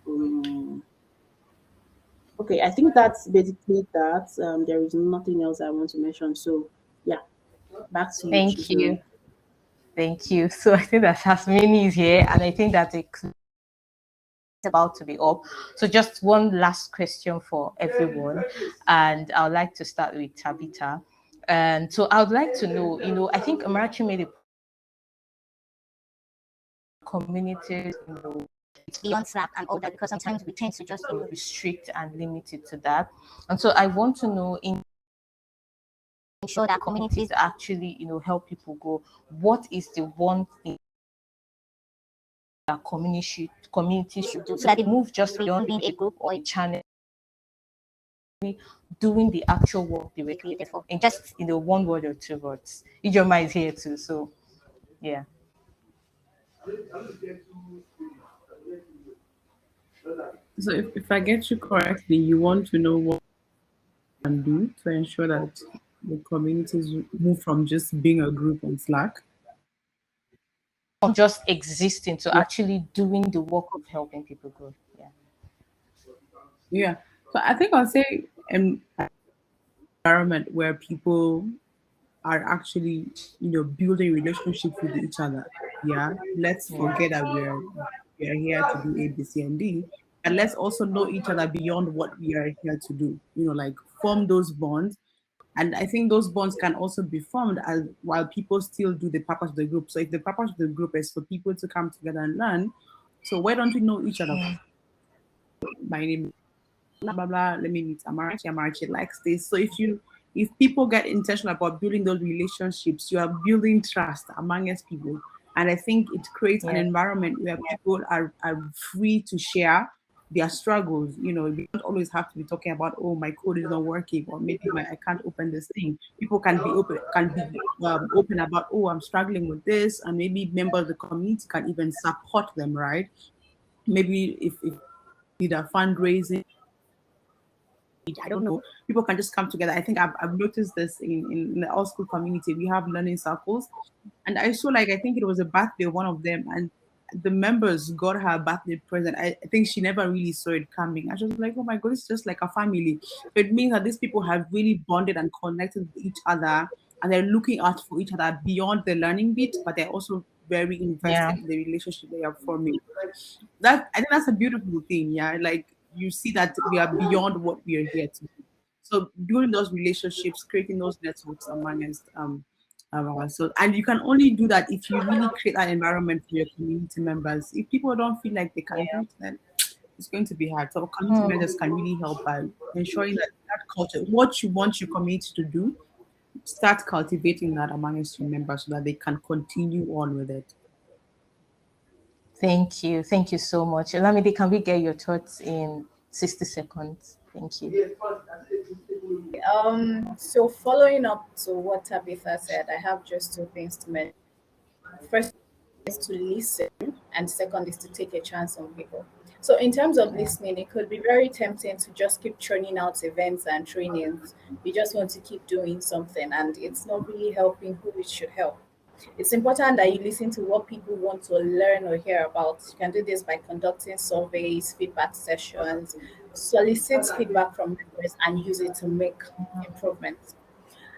Um, okay, I think that's basically that. There is nothing else I want to mention. So, yeah, back to you, Thank you. Chizuru. Thank you. So I think that Hasmini is here, and I think that it's about to be up. So just one last question for everyone, and I'd like to start with Tabitha. And so I would like to know, I think Amarachi made a communities, it's beyond Slack and all that because sometimes we tend to just restrict and limit it to that. And so I want to know in ensure that communities actually, help people grow. What is the one thing that communities should do so that they move just beyond being a group or a channel, doing the actual work they were created for? In just one word or two words. Ijoma is here too, so yeah. So if I get you correctly, you want to know what we can do to ensure that the communities move from just being a group on Slack. From just existing to Yeah. actually doing the work of helping people grow. Yeah. Yeah. So I think I'll say an environment where people are actually, building relationships with each other. Yeah. Let's forget that we are here to do A, B, C, and D. And let's also know each other beyond what we are here to do. Like form those bonds. And I think those bonds can also be formed as while people still do the purpose of the group. So if the purpose of the group is for people to come together and learn, so why don't we know each other? My name blah blah blah. Let me meet Amarachi. Amarachi likes this. So if people get intentional about building those relationships, you are building trust amongst people. And I think it creates an Yeah. environment where people are free to share their struggles. We don't always have to be talking about, oh, my code is not working, or maybe I can't open this thing. People can be open about, oh, I'm struggling with this, and maybe members of the community can even support them, right? Maybe if need a fundraising, I don't know. People can just come together. I think I've noticed this in the old school community. We have learning circles. And I saw, like, I think it was a birthday of one of them. And the members got her birthday present. I think she never really saw it coming. I was just like, oh my God, it's just like a family. So it means that these people have really bonded and connected with each other. And they're looking out for each other beyond the learning bit, but they're also very Yeah. invested in the relationship they are forming. That I think that's a beautiful thing. Yeah, like you see that we are beyond what we are here to do. So building those relationships, creating those networks among us, so and you can only do that if you really create that environment for your community members. If people don't feel like they can do Yeah. it, then it's going to be hard. So community managers can really help by ensuring that that culture, what you want your community to do, start cultivating that amongst your members so that they can continue on with it. Thank you. Thank you so much. Olamide, can we get your thoughts in 60 seconds? Thank you. So following up to what Tabitha said, I have just two things to mention. First is to listen, and second is to take a chance on people. So in terms of listening, it could be very tempting to just keep churning out events and trainings. You just want to keep doing something, and it's not really helping who it should help. It's important that you listen to what people want to learn or hear about. You can do this by conducting surveys, feedback sessions, solicit feedback from members, and use it to make improvements.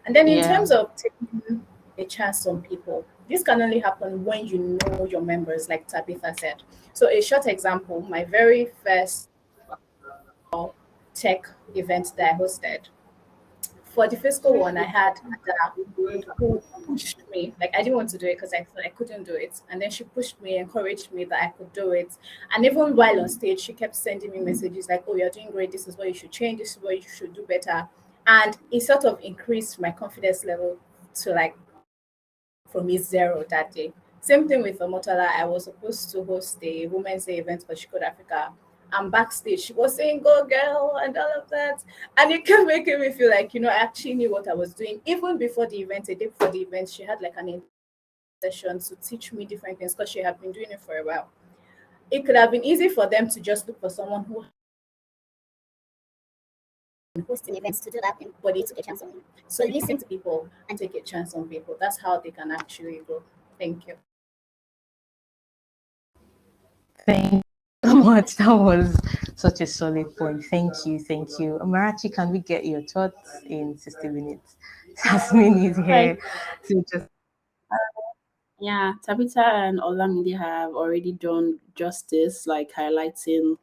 And then in Yeah. terms of taking a chance on people, this can only happen when you know your members, like Tabitha said. So a short example, my very first tech event that I hosted, for the fiscal one, I had Ada who pushed me. Like I didn't want to do it because I thought I couldn't do it. And then she pushed me, encouraged me that I could do it. And even while on stage, she kept sending me messages like, "Oh, you're doing great. This is what you should change. This is what you should do better." And it sort of increased my confidence level to like from a zero that day. Same thing with Omotala. I was supposed to host a Women's Day event for Chicago Africa. And backstage, she was saying, "Go girl," and all of that. And it kept making me feel like, I actually knew what I was doing. Even before the event, a day before the event, she had like an session to teach me different things because she had been doing it for a while. It could have been easy for them to just look for someone who hosting events to do that thing, but they took a chance on me. So listen to people and take a chance on people. That's how they can actually grow. Thank you. Thank you so much. That was such a solid point. Thank you. Thank you. Marachi, can we get your thoughts in 60 minutes? Jasmine is Right. here to just Yeah, Tabitha and Olamide have already done justice, like highlighting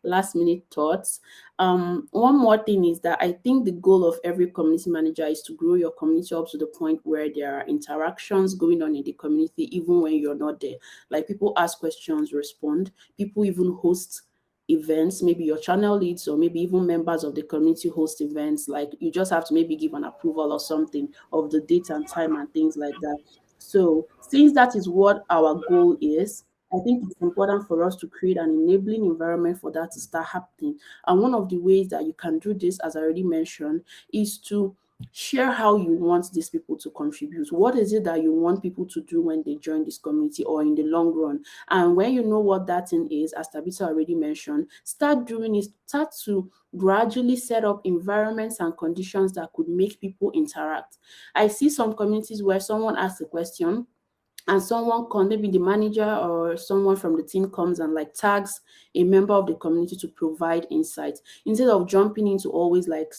last minute thoughts. One more thing is that I think the goal of every community manager is to grow your community up to the point where there are interactions going on in the community, even when you're not there. Like people ask questions, respond. People even host events, maybe your channel leads or maybe even members of the community host events. Like you just have to maybe give an approval or something of the date and time and things like that. So, since that is what our goal is, I think it's important for us to create an enabling environment for that to start happening. And one of the ways that you can do this, as I already mentioned, is to share how you want these people to contribute. What is it that you want people to do when they join this community or in the long run? And when you know what that thing is, as Tabitha already mentioned, start doing it, start to gradually set up environments and conditions that could make people interact. I see some communities where someone asks a question and someone comes, maybe the manager or someone from the team comes and like tags a member of the community to provide insight instead of jumping into always like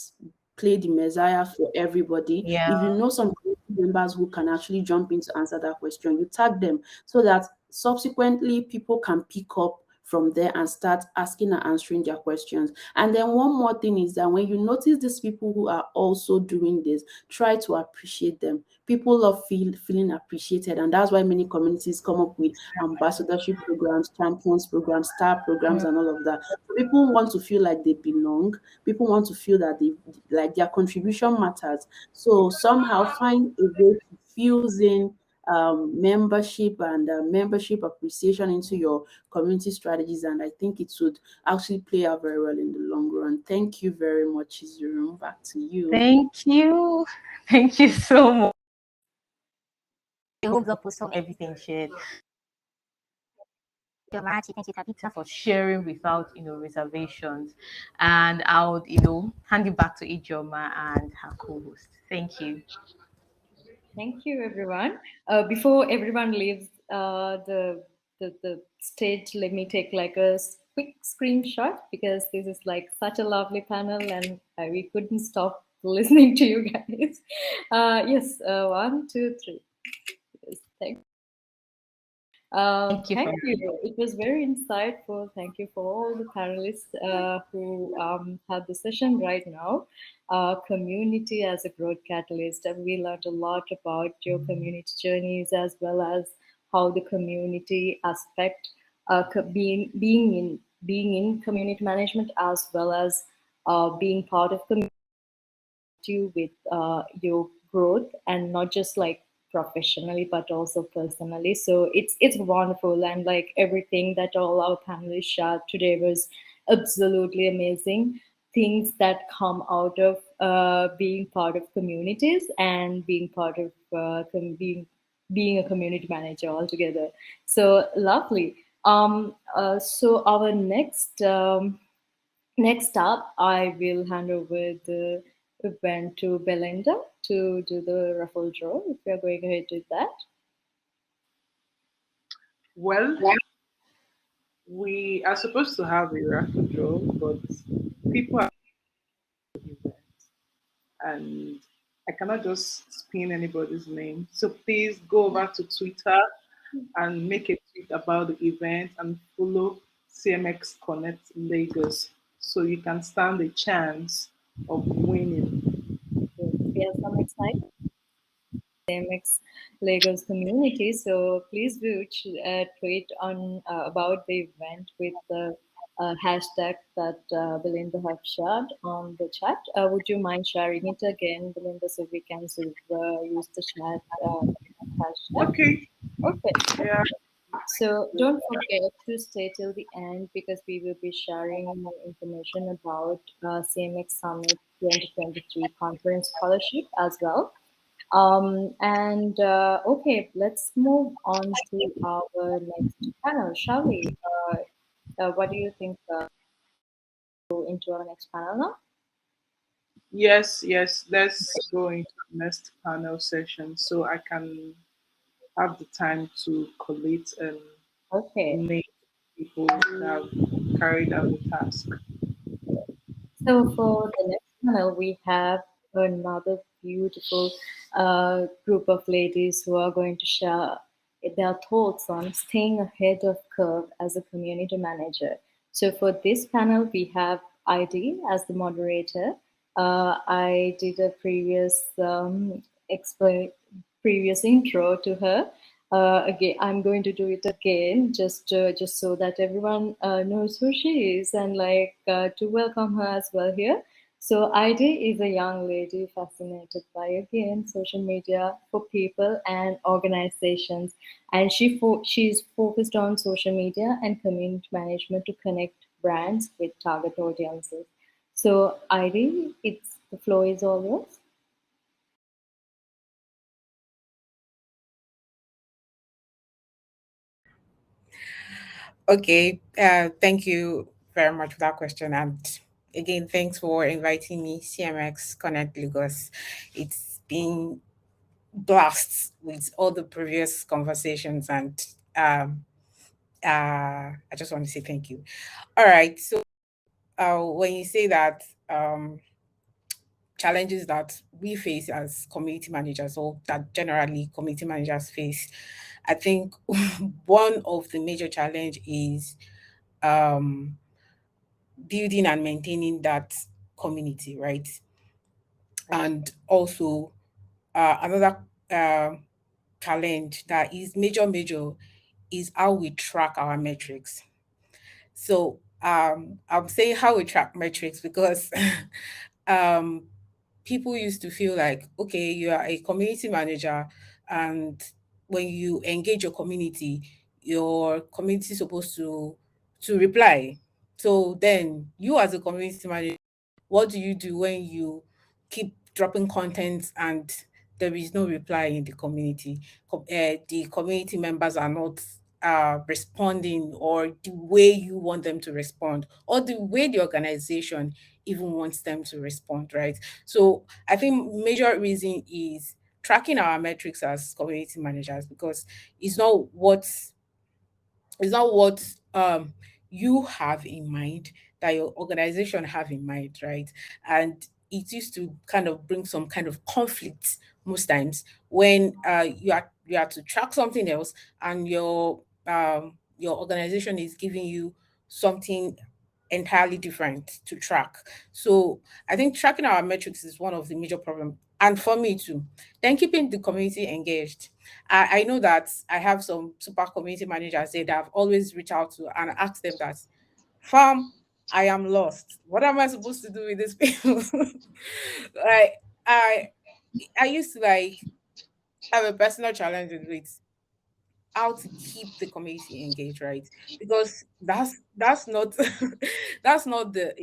play the messiah for everybody. yeah. If you know some community members who can actually jump in to answer that question, you tag them so that subsequently people can pick up from there and start asking and answering their questions. And then one more thing is that when you notice these people who are also doing this, try to appreciate them. People love feeling appreciated, and that's why many communities come up with ambassadorship programs, champions programs, star programs, and all of that. So people want to feel like they belong. People want to feel that they like their contribution matters. So somehow find a way to fuse in membership and membership appreciation into your community strategies, and I think it would actually play out very well in the long run. Thank you very much, Izuru. Back to you. thank you. Thank you so much. Hold up post on everything shared. Marachi, thank you, Tabitha, for sharing without reservations. And I would hand it back to Ijoma and her co-host. Thank you. Thank you, everyone. Before everyone leaves the stage, let me take like a quick screenshot because this is like such a lovely panel and we couldn't stop listening to you guys. Yes, 1, 2, 3. Yes, thank you. It was very insightful. Thank you for all the panelists who had the session right now. Community as a growth catalyst. And we learned a lot about your community journeys as well as how the community aspect being being in community management as well as being part of community you with your growth, and not just like professionally but also personally. So it's wonderful, and like everything that all our panelists shared today was absolutely amazing. Things that come out of being part of communities and being part of being a community manager altogether. So lovely. So our next up, I will hand over the event to Belinda to do the raffle draw. If you're going ahead with that. Well, we are supposed to have a raffle draw, but people are and I cannot just spin anybody's name. So please go over to Twitter and make a tweet about the event and follow CMX Connect Lagos so you can stand a chance of winning. Yes, I'm excited. CMX Lagos community. So please do tweet on about the event with the hashtag that Belinda have shared on the chat. Would you mind sharing it again, Belinda, so we can sort of use the chat hashtag? Okay. Okay. Yeah. So don't forget to stay till the end because we will be sharing more information about CMX Summit 2023 Conference Scholarship as well. And okay, let's move on to our next panel, shall we? What do you think? Go into our next panel now? Yes, yes. Let's go into the next panel session so I can have the time to collate and Okay. name people that have carried out the task. So for the next panel, we have another beautiful group of ladies who are going to share their thoughts on staying ahead of curve as a community manager. So for this panel, we have ID as the moderator. I did a previous intro to her. Again, I'm going to do it again, just so that everyone knows who she is, and like to welcome her as well here. So Ida is a young lady fascinated by again social media for people and organizations, and she's focused on social media and community management to connect brands with target audiences. So Ida, it's the floor is all yours. Okay, thank you very much for that question. And again, thanks for inviting me, CMX Connect Lagos. It's been blasts with all the previous conversations, and I just want to say thank you. All right, so when you say that challenges that we face as community managers, or that generally community managers face, I think one of the major challenge is um, building and maintaining that community, right? And also another challenge that is major is how we track our metrics. So I'm saying how we track metrics because um, people used to feel like, okay, you are a community manager, and when you engage your community is supposed to reply. So then you as a community manager, what do you do when you keep dropping content and there is no reply in the community? The community members are not responding or the way you want them to respond, or the way the organization even wants them to respond, right? So I think major reason is tracking our metrics as community managers, because it's not what it's not what you have in mind, that your organization have in mind, right? And it used to kind of bring some kind of conflict most times when you are to track something else, and your organization is giving you something entirely different to track. So I think tracking our metrics is one of the major problems. And for me too. Then keeping the community engaged. I know that I have some super community managers there that I've always reached out to and asked them that, Fam, I am lost. What am I supposed to do with these people? Like, I I used to like have a personal challenge with how to keep the community engaged, right? Because that's not that's not the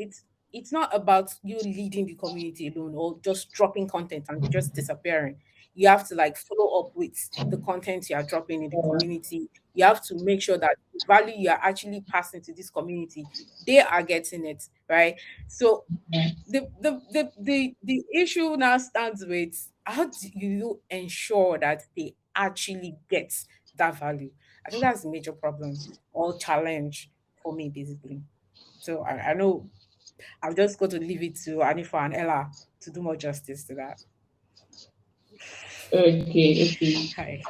it's not about you leading the community alone or just dropping content and just disappearing. You have to like follow up with the content you are dropping in the community. You have to make sure that the value you are actually passing to this community, they are getting it, right? So the issue now stands with how do you ensure that they actually get that value? I think that's the major problem or challenge for me, basically. So I know I'm just going to leave it to Anifa and Ella to do more justice to that. Okay. Hi.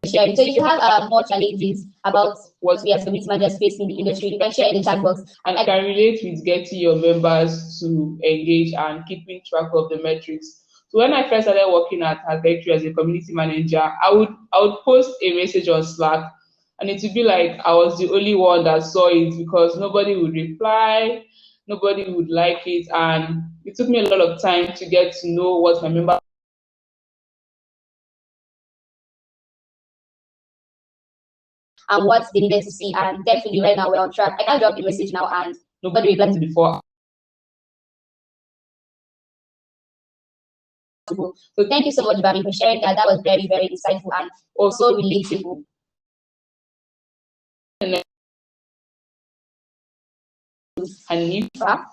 Sharing. So if you have more challenges about what we as community managers face in the industry, you can share in the chat box. And I can relate with getting your members to engage and keeping track of the metrics. So when I first started working at Victory as a community manager, I would post a message on Slack, and it would be like I was the only one that saw it because nobody would reply, nobody would like it, and it took me a lot of time to get to know what my members and what they needed to see. And definitely right now we're on track. I can't drop the message now and nobody replied to before. So thank you so much, Bami, for sharing that. That was very, very insightful and also relatable. Hanifa.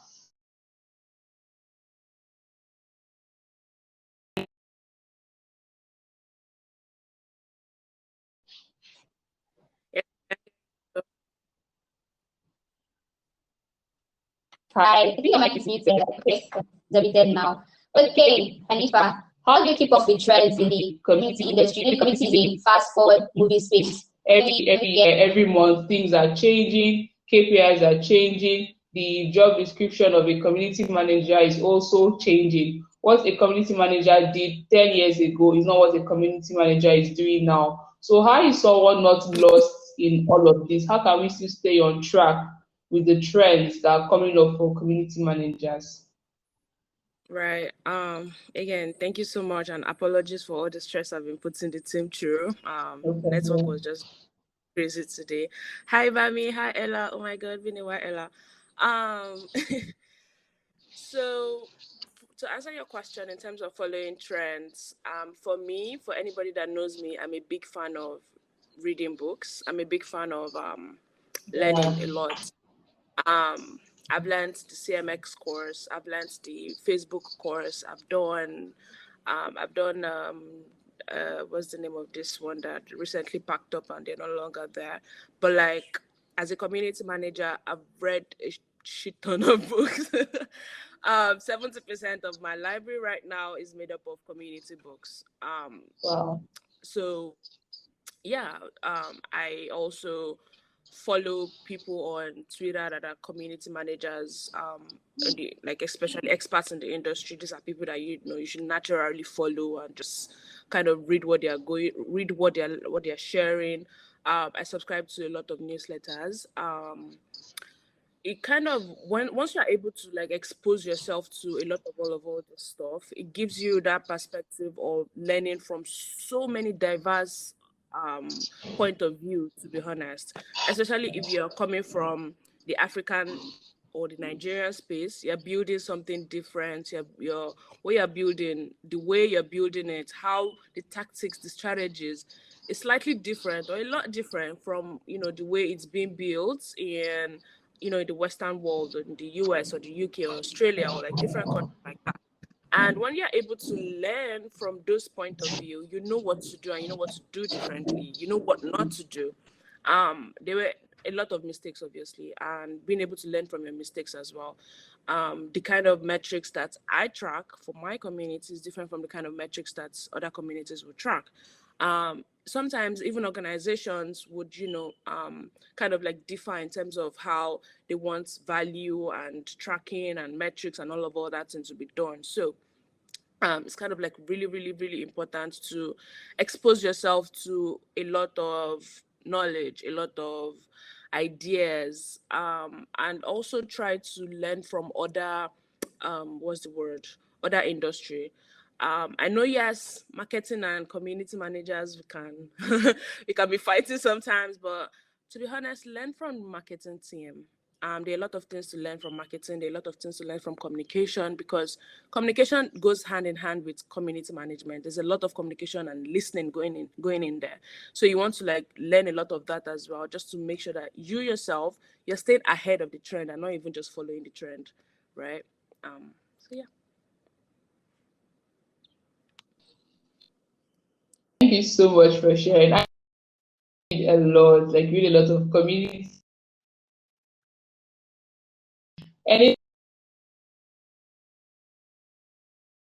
Hi, I think I might be muted. Okay, deleted now. Okay, Hanifa, how do you keep up with trends in the community industry? You know, the community is a fast forward moving space. Every year, every month, things are changing, KPIs are changing, the job description of a community manager is also changing. What a community manager did 10 years ago is not what a community manager is doing now. So how is someone not lost in all of this? How can we still stay on track with the trends that are coming up for community managers? Right. Again, thank you so much, and apologies for all the stress I've been putting the team through. Network was just crazy today. Hi, Bami. Hi, Ella. Oh my God, been a while, Ella. Um, so to answer your question in terms of following trends, for me, for anybody that knows me, I'm a big fan of reading books. I'm a big fan of learning a lot. I've learned the CMX course. I've learned the Facebook course. I've done what's the name of this one that recently packed up and they're no longer there. But like as a community manager, I've read a shit ton of books. 70% of my library right now is made up of community books. Wow. So yeah, I also follow people on Twitter that are community managers, and like especially experts in the industry. These are people that you should naturally follow and just kind of read what they're sharing. I subscribe to a lot of newsletters. It kind of once you're able to like expose yourself to a lot of all this stuff, it gives you that perspective of learning from so many diverse point of view, to be honest, especially if you're coming from the African or the Nigerian space. You're building something different. You're what you're building, the way you're building it, how the tactics, the strategies is slightly different or a lot different from the way it's being built in in the Western world, or in the US or the UK or Australia, or like different countries like that. And when you're able to learn from those point of view, you know what to do and you know what to do differently. You know what not to do. There were a lot of mistakes, obviously, and being able to learn from your mistakes as well. The kind of metrics that I track for my community is different from the kind of metrics that other communities would track. Sometimes even organizations would, kind of like differ in terms of how they want value and tracking and metrics and all that thing to be done. So it's kind of like really, really, really important to expose yourself to a lot of knowledge, a lot of ideas, and also try to learn from other, what's the word, other industry. I know, yes, marketing and community managers, we can we can be fighting sometimes, but to be honest, learn from the marketing team. There are a lot of things to learn from marketing. There are a lot of things to learn from communication, because communication goes hand in hand with community management. There's a lot of communication and listening going in there. So you want to like learn a lot of that as well, just to make sure that you yourself, you're staying ahead of the trend and not even just following the trend, right? So yeah. Thank you so much for sharing. I read a lot, like read a lot of community. Any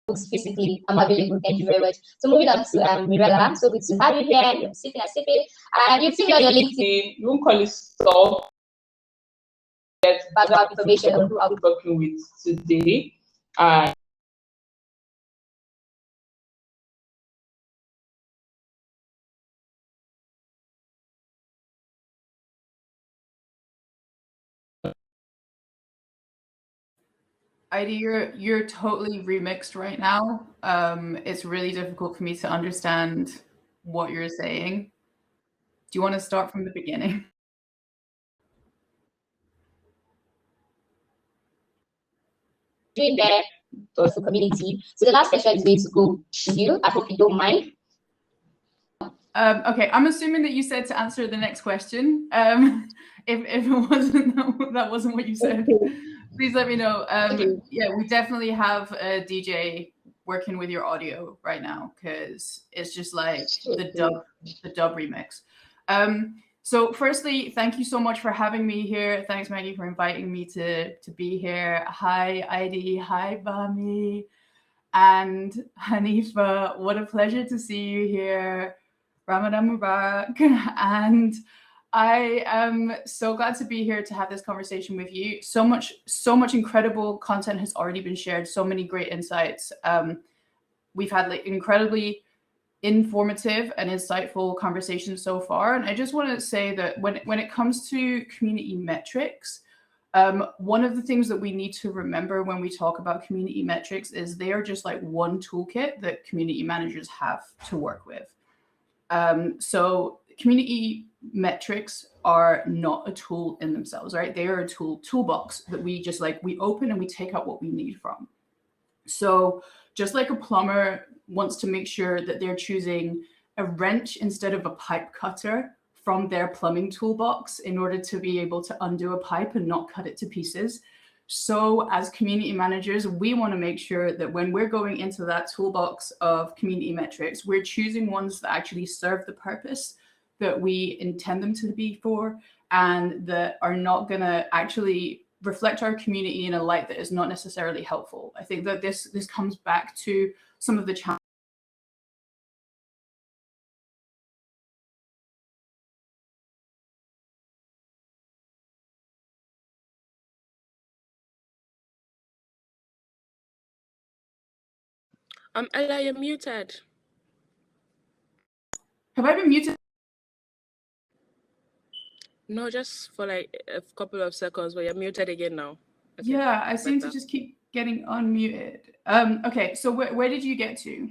books physically, I'm available. Thank you very much. So moving on to Mirella. So good to have you here. You're sitting and sipping. You've seen on your LinkedIn, you won't call it stop, get background information on who I'll be working with today. Ida, you're totally remixed right now. It's really difficult for me to understand what you're saying. Do you want to start from the beginning? Doing there for the community. So the last question is going to go to you. I hope you don't mind. Okay, I'm assuming that you said to answer the next question. If it wasn't, that wasn't what you said, please let me know. Yeah, we definitely have a DJ working with your audio right now, because it's just like the dub remix. So firstly, thank you so much for having me here. Thanks, Maggie, for inviting me to be here. Hi, Heidi. Hi, Bami. And Hanifa, what a pleasure to see you here. Ramadan Mubarak. And I am so glad to be here to have this conversation with you. So much incredible content has already been shared. So many great insights. We've had like incredibly informative and insightful conversations so far. And I just want to say that when it comes to community metrics, one of the things that we need to remember when we talk about community metrics is they are just like one toolkit that community managers have to work with. So community metrics are not a tool in themselves, right? They are a toolbox that we just like, we open and we take out what we need from. So just like a plumber wants to make sure that they're choosing a wrench instead of a pipe cutter from their plumbing toolbox in order to be able to undo a pipe and not cut it to pieces. So as community managers, we want to make sure that when we're going into that toolbox of community metrics, we're choosing ones that actually serve the purpose that we intend them to be for, and that are not going to actually reflect our community in a light that is not necessarily helpful. I think that this comes back to some of the challenges. Ella, you're muted. Have I been muted? No, just for like a couple of seconds, but you're muted again now. Okay, yeah, I seem to just keep getting unmuted. Okay, so where did you get to?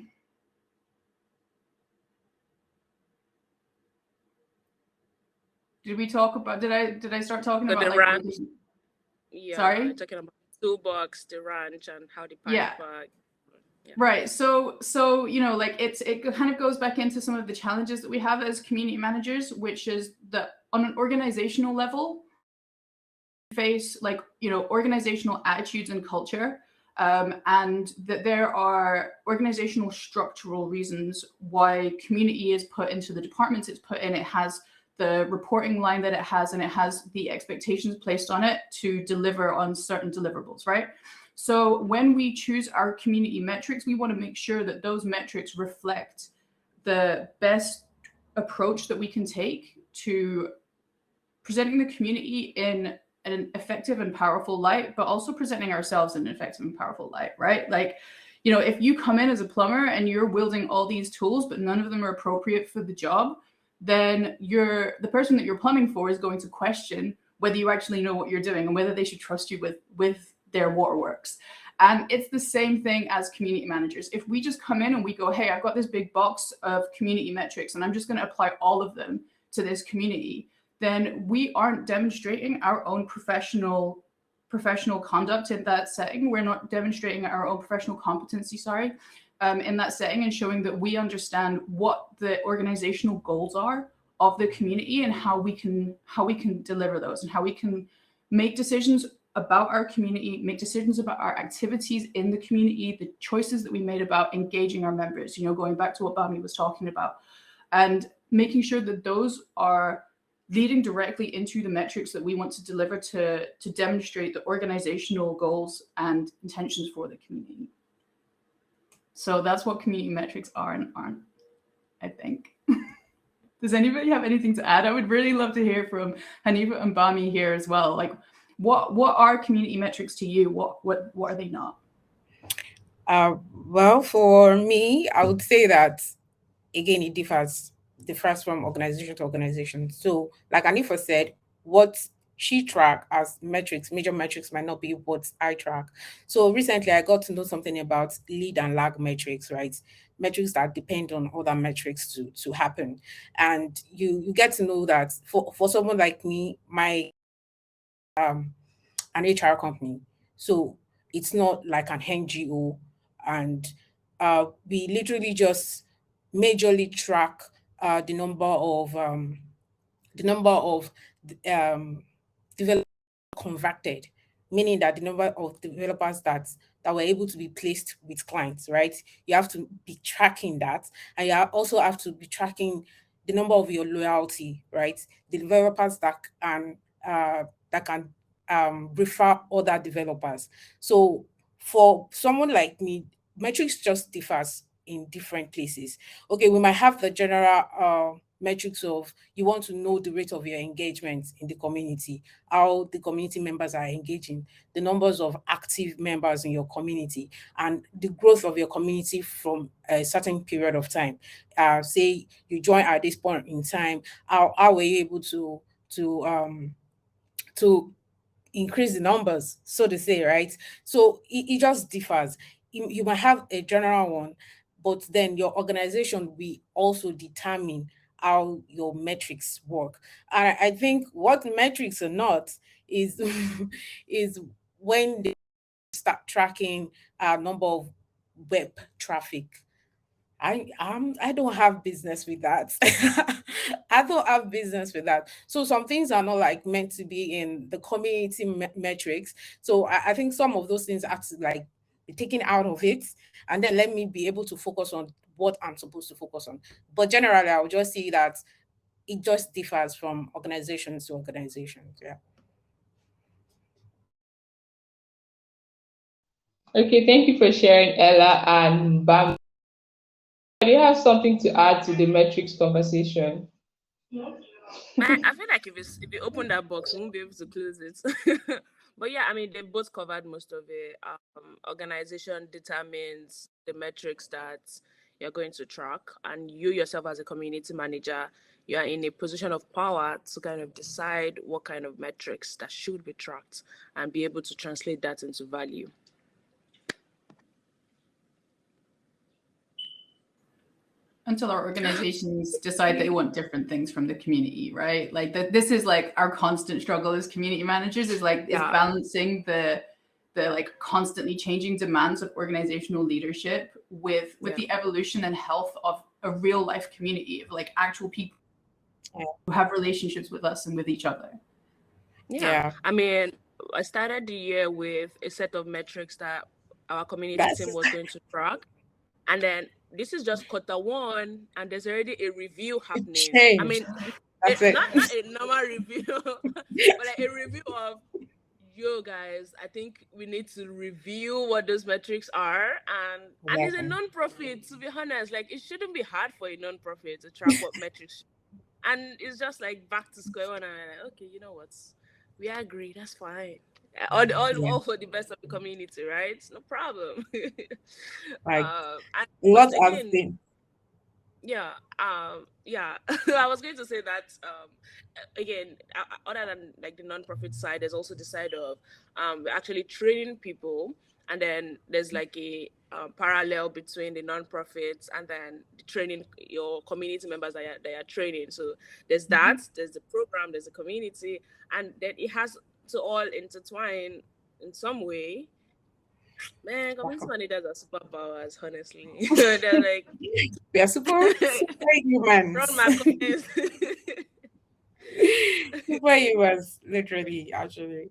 Did we talk about? Did I start talking about the like? Yeah, sorry, talking about toolbox, the ranch, and how the pipe. Yeah. Yeah. Right. So you know, like it kind of goes back into some of the challenges that we have as community managers, which is that on an organizational level, face like, you know, organizational attitudes and culture, and that there are organizational structural reasons why community is put into the departments it's put in. It has the reporting line that it has, and it has the expectations placed on it to deliver on certain deliverables, right? So when we choose our community metrics, we want to make sure that those metrics reflect the best approach that we can take to presenting the community in an effective and powerful light, but also presenting ourselves in an effective and powerful light, right? Like, You know, if you come in as a plumber and you're wielding all these tools, but none of them are appropriate for the job, then the person that you're plumbing for is going to question whether you actually know what you're doing and whether they should trust you with their waterworks. And it's the same thing as community managers. If we just come in and we go, hey, I've got this big box of community metrics and I'm just going to apply all of them to this community, then we aren't demonstrating our own professional conduct in that setting. We're not demonstrating our own professional competency, in that setting, and showing that we understand what the organizational goals are of the community and how we can deliver those, and how we can make decisions about our community, make decisions about our activities in the community, the choices that we made about engaging our members, you know, going back to what Bami was talking about, and making sure that those are leading directly into the metrics that we want to deliver to demonstrate the organizational goals and intentions for the community. So that's what community metrics are and aren't, I think. Does anybody have anything to add? I would really love to hear from Hanifa and Bami here as well. Like, what are community metrics to you? What are they not? Well, for me, I would say that, again, it differs from organization to organization. So, like Hanifa said, what she track as metrics, major metrics, might not be what I track. So recently I got to know something about lead and lag metrics, right? Metrics that depend on other metrics to happen. And you get to know that for someone like me, my an HR company. So it's not like an NGO. And we literally just majorly track the number of developers converted, meaning that the number of developers that were able to be placed with clients, right? You have to be tracking that, and you also have to be tracking the number of your loyalty, right? The developers that can refer other developers. So for someone like me, metrics just differs in different places. Okay, we might have the general metrics of, you want to know the rate of your engagement in the community, how the community members are engaging, the numbers of active members in your community, and the growth of your community from a certain period of time. Say you join at this point in time, how were you able to increase the numbers, so to say, right? So it just differs. You might have a general one, but then your organization will also determine how your metrics work. I think what metrics are not is is when they start tracking a number of web traffic. I don't have business with that. I don't have business with that. So some things are not like meant to be in the community metrics. So I think some of those things have to like be taken out of it, and then let me be able to focus on what I'm supposed to focus on. But generally, I would just see that it just differs from organizations to organizations. Yeah. Okay, thank you for sharing, Ella and Bam. Do you have something to add to the metrics conversation? I feel like if you open that box, we won't be able to close it. But yeah, I mean, they both covered most of it. Organization determines the metrics that you're going to track, and you yourself as a community manager, you are in a position of power to kind of decide what kind of metrics that should be tracked and be able to translate that into value. Until our organizations decide they want different things from the community, right? Like this is like our constant struggle as community managers, is balancing the like constantly changing demands of organizational leadership with the evolution and health of a real life community of like actual people who have relationships with us and with each other. Yeah. I mean, I started the year with a set of metrics that our community team was going to track. And then this is just quarter one, and there's already a review happening. I mean, not a normal review, but like a review of, yo guys, I think we need to review what those metrics are. And it's a non-profit, to be honest. Like, it shouldn't be hard for a non-profit to track what metrics. And it's just like back to square one, and I'm like, okay, you know what? We agree, that's fine. all Yeah. for the best of the community, right? No problem. Like And what once I've again, been. yeah, yeah. I was going to say that again, other than like the non-profit side, there's also the side of we're actually training people, and then there's like a parallel between the non-profits and then the training your community members that are training. So there's that, there's the program, there's the community, and then it has to all intertwine in some way. Man, community managers are superpowers, honestly. They're like We are run superhumans. my comments. Superhumans, literally, actually.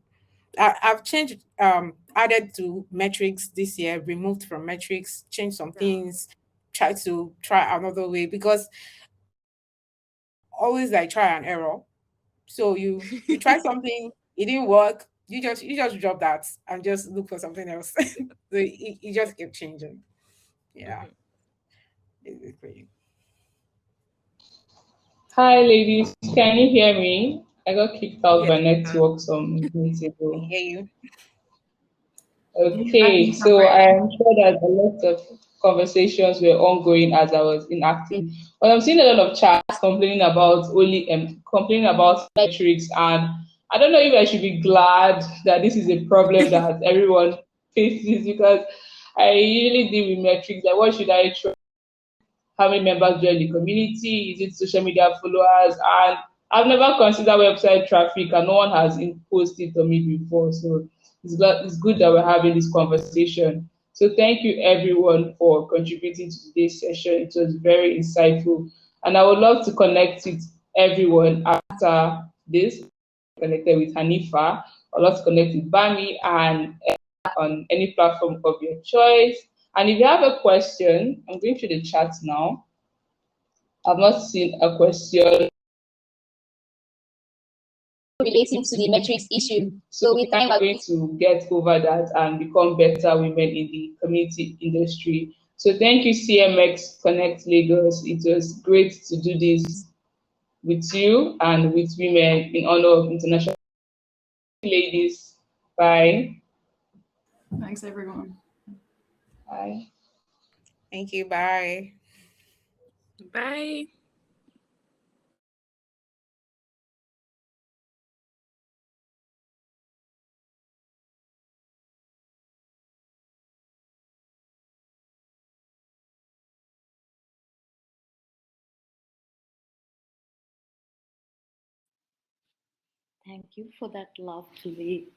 I've changed, added to metrics this year, removed from metrics, changed some Yeah. things, try another way because always like try and error. So you try something, it didn't work, you just drop that and just look for something else. So it just kept changing. Yeah, Mhm. basically. Hi, ladies. Can you hear me? I got kicked out by Yes, we can. network some minutes I ago. hear you. Okay, so I'm sure that a lot of conversations were ongoing as I was inactive. But I'm seeing a lot of chats complaining about metrics, and I don't know if I should be glad that this is a problem that everyone faces because I usually deal with metrics. Like, what should I try? How many members join the community? Is it social media followers? And I've never considered website traffic, and no one has imposed it on me before. So it's good that we're having this conversation. So thank you everyone for contributing to today's session. It was very insightful, and I would love to connect with everyone after this. Connected with Hanifa. I'd love to connect with Bami and on any platform of your choice. And if you have a question, I'm going through the chat now. I've not seen a question relating to the metrics issue. So with time, we're going to get over that and become better women in the community industry. So thank you, CMX Connect Lagos. It was great to do this with you and with women in honor of International Ladies. Bye. Thanks, everyone. Bye. Thank you. Bye. Bye. Thank you for that lovely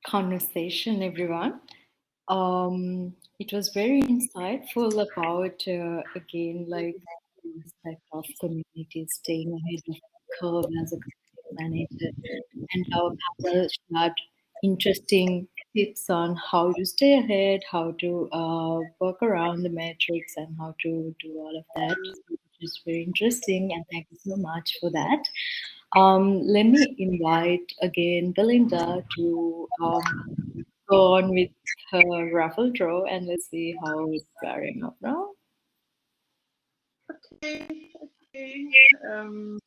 conversation, everyone. It was very insightful about, again, like the aspect of community staying ahead of the curve as a community manager, and how Carol shared interesting tips on how to stay ahead, how to work around the metrics, and how to do all of that, which is very interesting. And thank you so much for that. Let me invite again Belinda to go on with her raffle draw, and let's see how it's faring up now. Okay, okay. I'm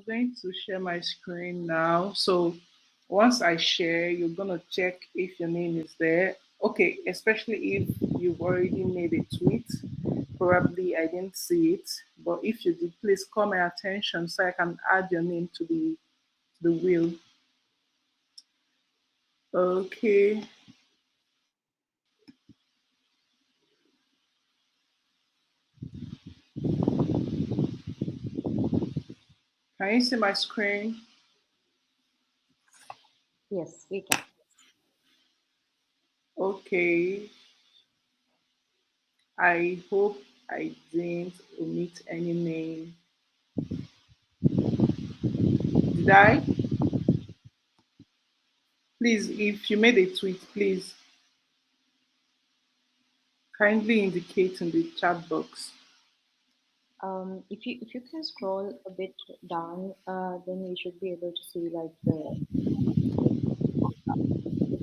going to share my screen now. So once I share, you're gonna check if your name is there. Okay, especially if you've already made a tweet. Probably I didn't see it, but if you did, please call my attention so I can add your name to the wheel. Okay. Can you see my screen? Yes, we can. Okay. I hope I didn't omit any name. Did I? Please, if you made a tweet, please kindly indicate in the chat box. If you can scroll a bit down, then you should be able to see like the.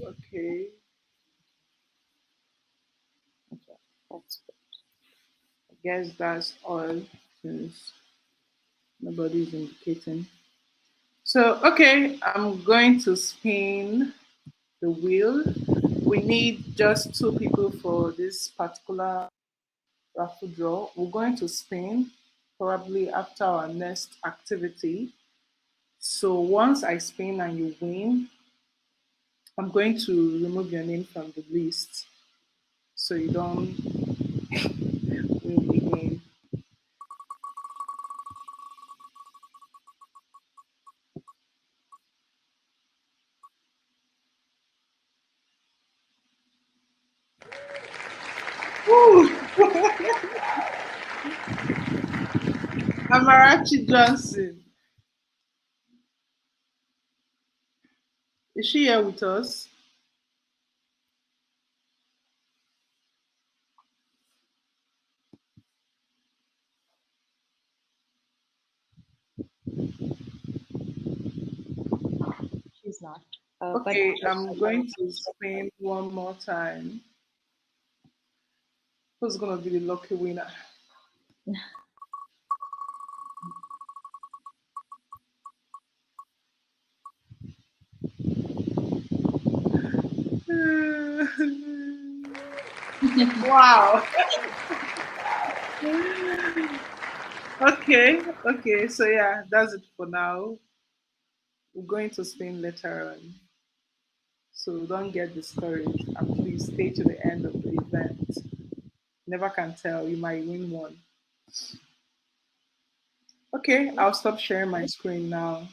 Okay. Okay, that's good. I guess that's all since nobody's indicating. So, okay, I'm going to spin the wheel. We need just two people for this particular raffle draw. We're going to spin probably after our next activity. So once I spin and you win, I'm going to remove your name from the list so you don't win again. Woo! Amarachi Johnson. Is she here with us? She's not. But Okay, I'm going to spin one more time. Who's going to be the lucky winner? Wow. Okay, so yeah, that's it for now. We're going to spin later on. So don't get discouraged and please stay to the end of the event. Never can tell, you might win one. Okay, I'll stop sharing my screen now.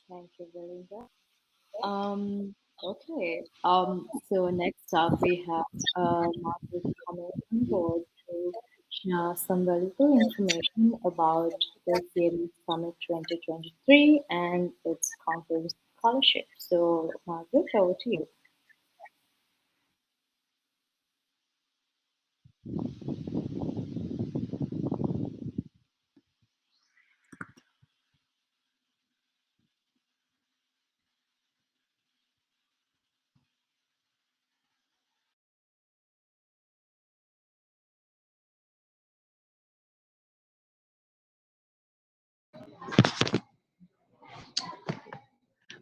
thank you, Belinda. Okay. So next up we have Margaret coming on board to share some valuable information about the CME Summit 2023 and its conference scholarship. So Margaret, over to you.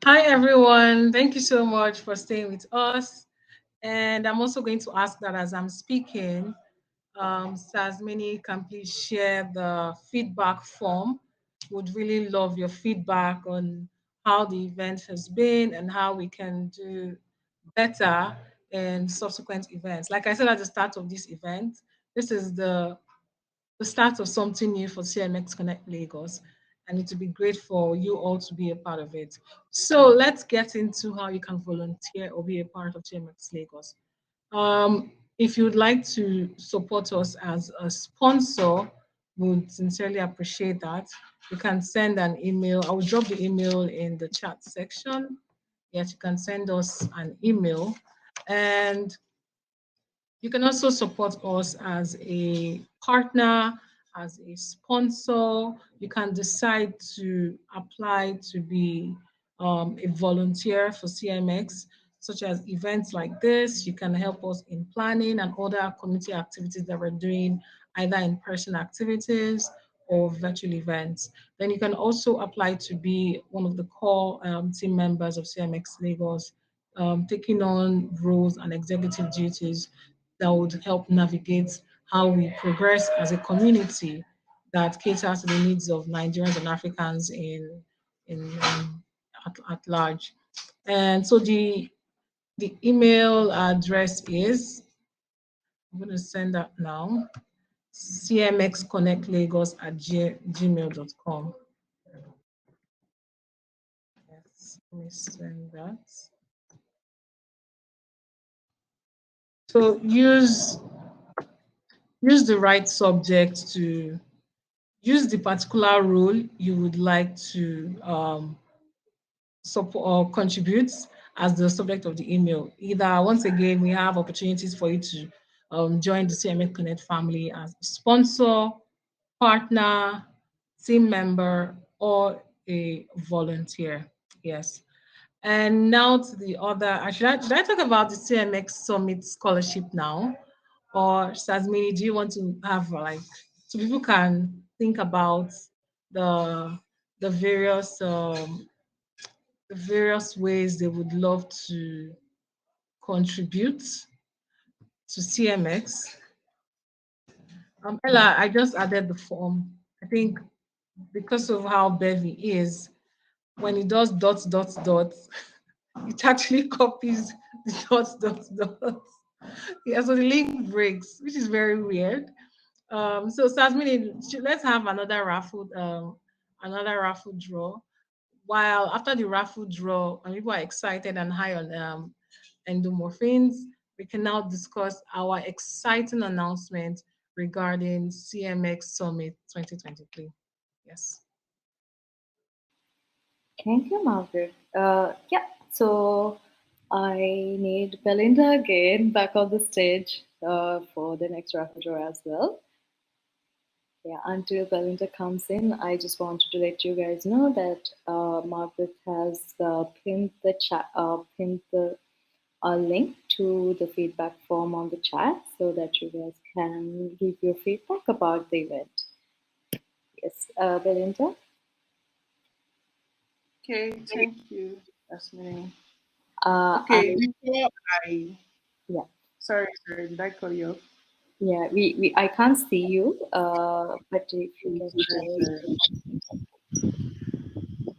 Hi, everyone. Thank you so much for staying with us. And I'm also going to ask that as I'm speaking, Sasmini can please share the feedback form. Would really love your feedback on how the event has been and how we can do better in subsequent events. Like I said at the start of this event, this is the start of something new for CMX Connect Lagos, and it would be great for you all to be a part of it. So let's get into how you can volunteer or be a part of CMX Lagos. If you'd like to support us as a sponsor, would sincerely appreciate that. You can send an email. I will drop the email in the chat section. Yes, you can send us an email. And you can also support us as a partner, as a sponsor. You can decide to apply to be a volunteer for CMX, such as events like this. You can help us in planning and other community activities that we're doing, either in-person activities or virtual events. Then you can also apply to be one of the core team members of CMX Lagos, taking on roles and executive duties that would help navigate how we progress as a community that caters to the needs of Nigerians and Africans at large. And so the email address is, I'm going to send that now, cmxconnectlagos@gmail.com. Yes, let me send that. So use the right subject to use the particular role you would like to support or contribute as the subject of the email. Either, once again, we have opportunities for you to join the CMA Connect family as a sponsor, partner, team member, or a volunteer. Yes. And now to the other, should I talk about the CMX Summit Scholarship now? Or Sasmini, do you want to have like, so people can think about the the various the various ways they would love to contribute to CMX. Ella, I just added the form. I think because of how Bevy is, when it does dots, dots, dots, it actually copies the dots, dots, dots. Yeah, so the link breaks, which is very weird. So Sasmini, let's have another raffle draw. While after the raffle draw, and people are excited and high on endomorphins, we can now discuss our exciting announcement regarding CMX Summit 2023. Yes. Thank you, Margaret. Yeah, so I need Belinda again back on the stage for the next raffle draw as well. Yeah, until Belinda comes in, I just wanted to let you guys know that Margaret has pinned the chat, pinned the link to the feedback form on the chat so that you guys can give your feedback about the event. Yes, Belinda. Okay, thank you, Asmini. Okay, before I yeah. Sorry, did I call you off? Yeah, I can't see you, but if you can share.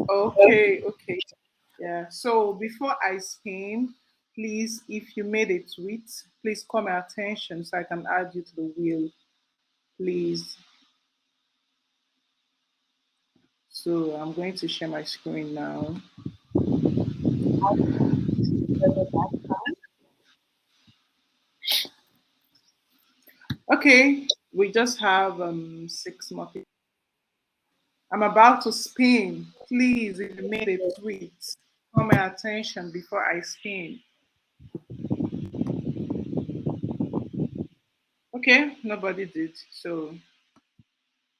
Okay. Yeah. So before I spin, please, if you made a tweet, please call my attention so I can add you to the wheel, please. So I'm going to share my screen now. Okay, we just have 6 more people. I'm about to spin. Please, if you made a tweet, call my attention before I spin. Okay, nobody did, so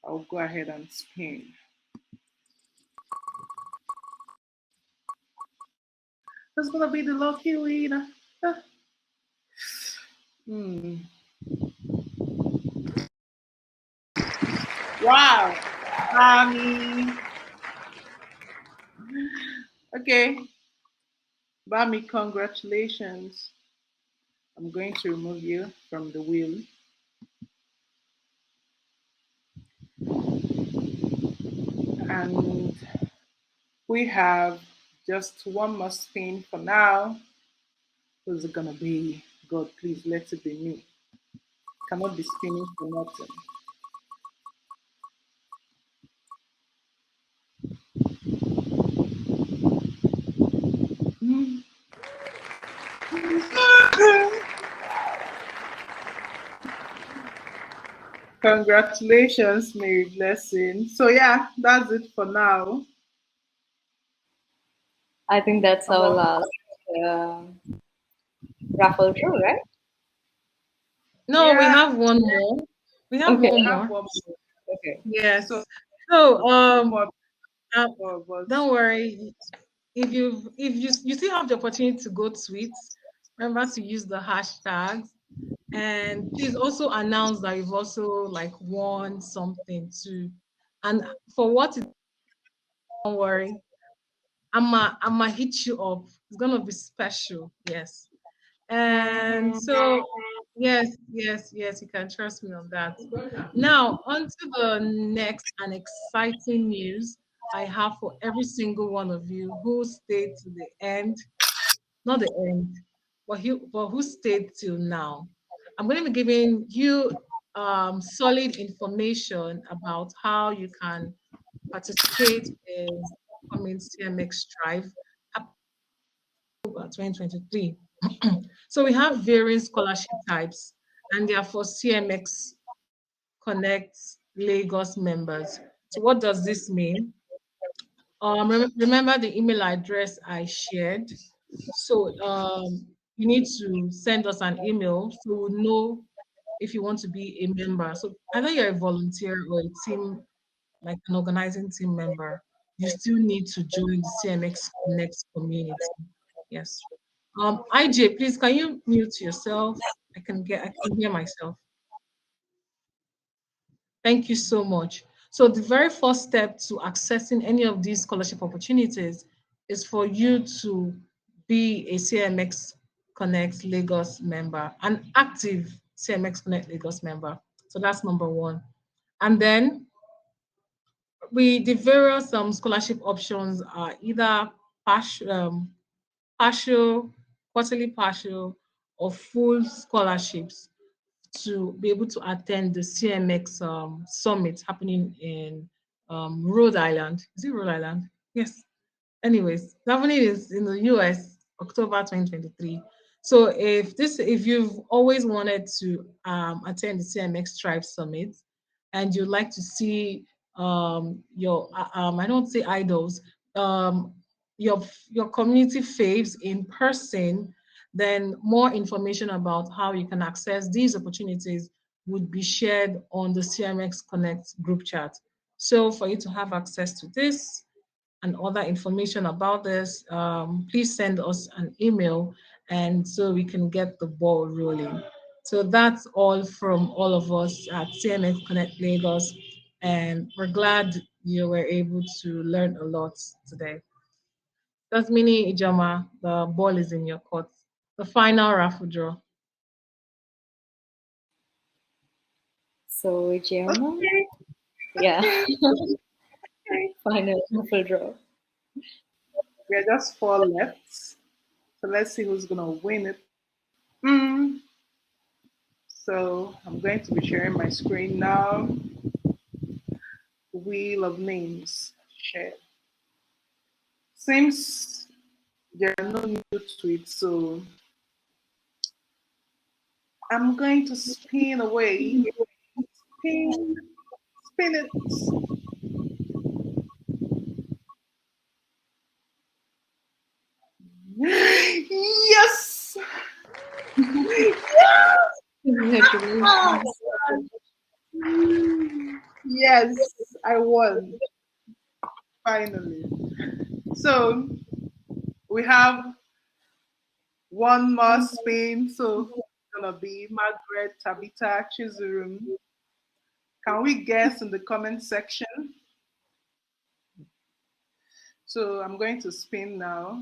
I'll go ahead and spin. Who's gonna be the lucky winner? Wow, Bami. Okay, Bami, congratulations. I'm going to remove you from the wheel. And we have just one more spin for now. Who's it gonna be? God, please let it be me. Cannot be spinning for nothing. Congratulations, Mary Blessing. So yeah, that's it for now. I think that's our last raffle draw, right? No, we have one more. We have Okay. one more. Okay. Yes. So don't worry. If you still have the opportunity to go tweet, remember to use the hashtags, and please also announce that you've also like won something too. And for what it, don't worry, I'ma hit you up. It's gonna be special. Yes. And so yes, you can trust me on that. Now on to the next and exciting news I have for every single one of you who stayed to the end. Not the end, but who stayed till now. I'm going to be giving you solid information about how you can participate in upcoming CMX Drive 2023. So we have varying scholarship types, and they are for CMX Connect Lagos members. So what does this mean? Remember the email address I shared. So you need to send us an email so we'll know if you want to be a member. So either you're a volunteer or a team, like an organizing team member, you still need to join the CMX Connect community. Yes. IJ, please can you mute yourself? I can hear myself. Thank you so much. So the very first step to accessing any of these scholarship opportunities is for you to be a CMX Connect Lagos member, an active CMX Connect Lagos member. So that's number one. And then the various scholarship options are either partial, quarterly partial, or full scholarships to be able to attend the CMX summit happening in Rhode Island. Is it Rhode Island? Yes. Anyways, happening is in the US, October 2023. So if you've always wanted to attend the CMX Tribe Summit and you'd like to see your I don't say idols, um, your community faves in person, then more information about how you can access these opportunities would be shared on the CMX Connect group chat. So for you to have access to this and other information about this, please send us an email and so we can get the ball rolling. So that's all from all of us at CMX Connect Lagos, and we're glad you were able to learn a lot today. That's Mini Ijama. The ball is in your court. The final raffle draw. So, Gianna, Okay. yeah, Okay. final raffle draw. We are just four left. So let's see who's gonna win it. Mm. So I'm going to be sharing my screen now. Wheel of names. Share. Seems there are no new tweets, so I'm going to spin away. Spin, spin it. Yes! Congratulations. Yes, I won finally. So we have one more spin. So it's gonna be Margaret Tabitha Chizurum. Can we guess in the comment section? So I'm going to spin now.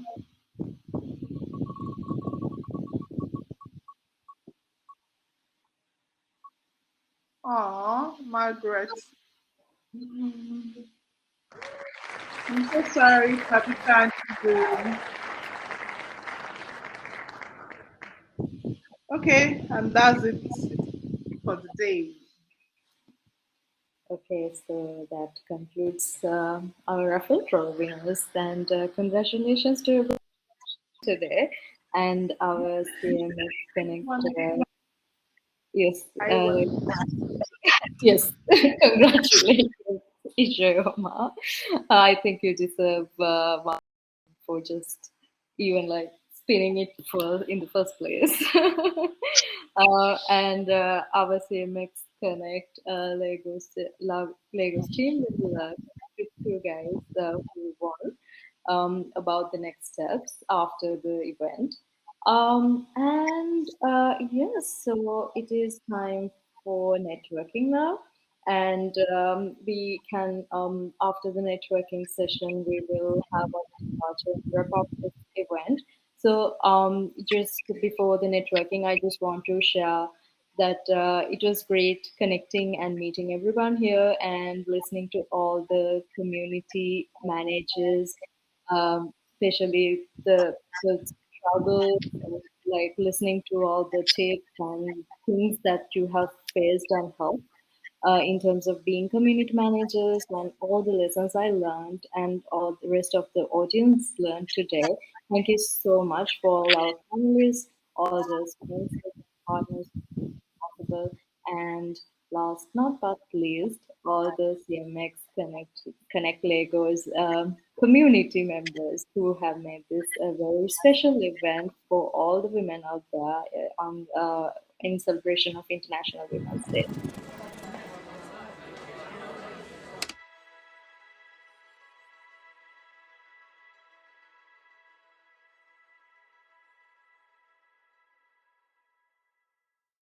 Aw, Margaret. I'm so sorry, Tabitha Chizurum. Okay, and that's it for the day. Okay, so that concludes our raffle draw winners, and congratulations to everyone today and our CMS Connect. Yes, I won. yes, congratulations, Ishayoma. I think you deserve one for just even like spinning it for in the first place. And our CMX Connect Lagos team will with you guys who won about the next steps after the event. And yes, so it is time for networking now. And we can, after the networking session, we will have a departure and wrap up this event. So just before the networking, I just want to share that it was great connecting and meeting everyone here and listening to all the community managers, especially the struggles, and, like listening to all the tips and things that you have faced and helped in terms of being community managers, and all the lessons I learned and all the rest of the audience learned today. Thank you so much for all our panelists, all the sponsors, partners possible, and last not but least, all the CMX Connect Legos community members who have made this a very special event for all the women out there in celebration of International Women's Day.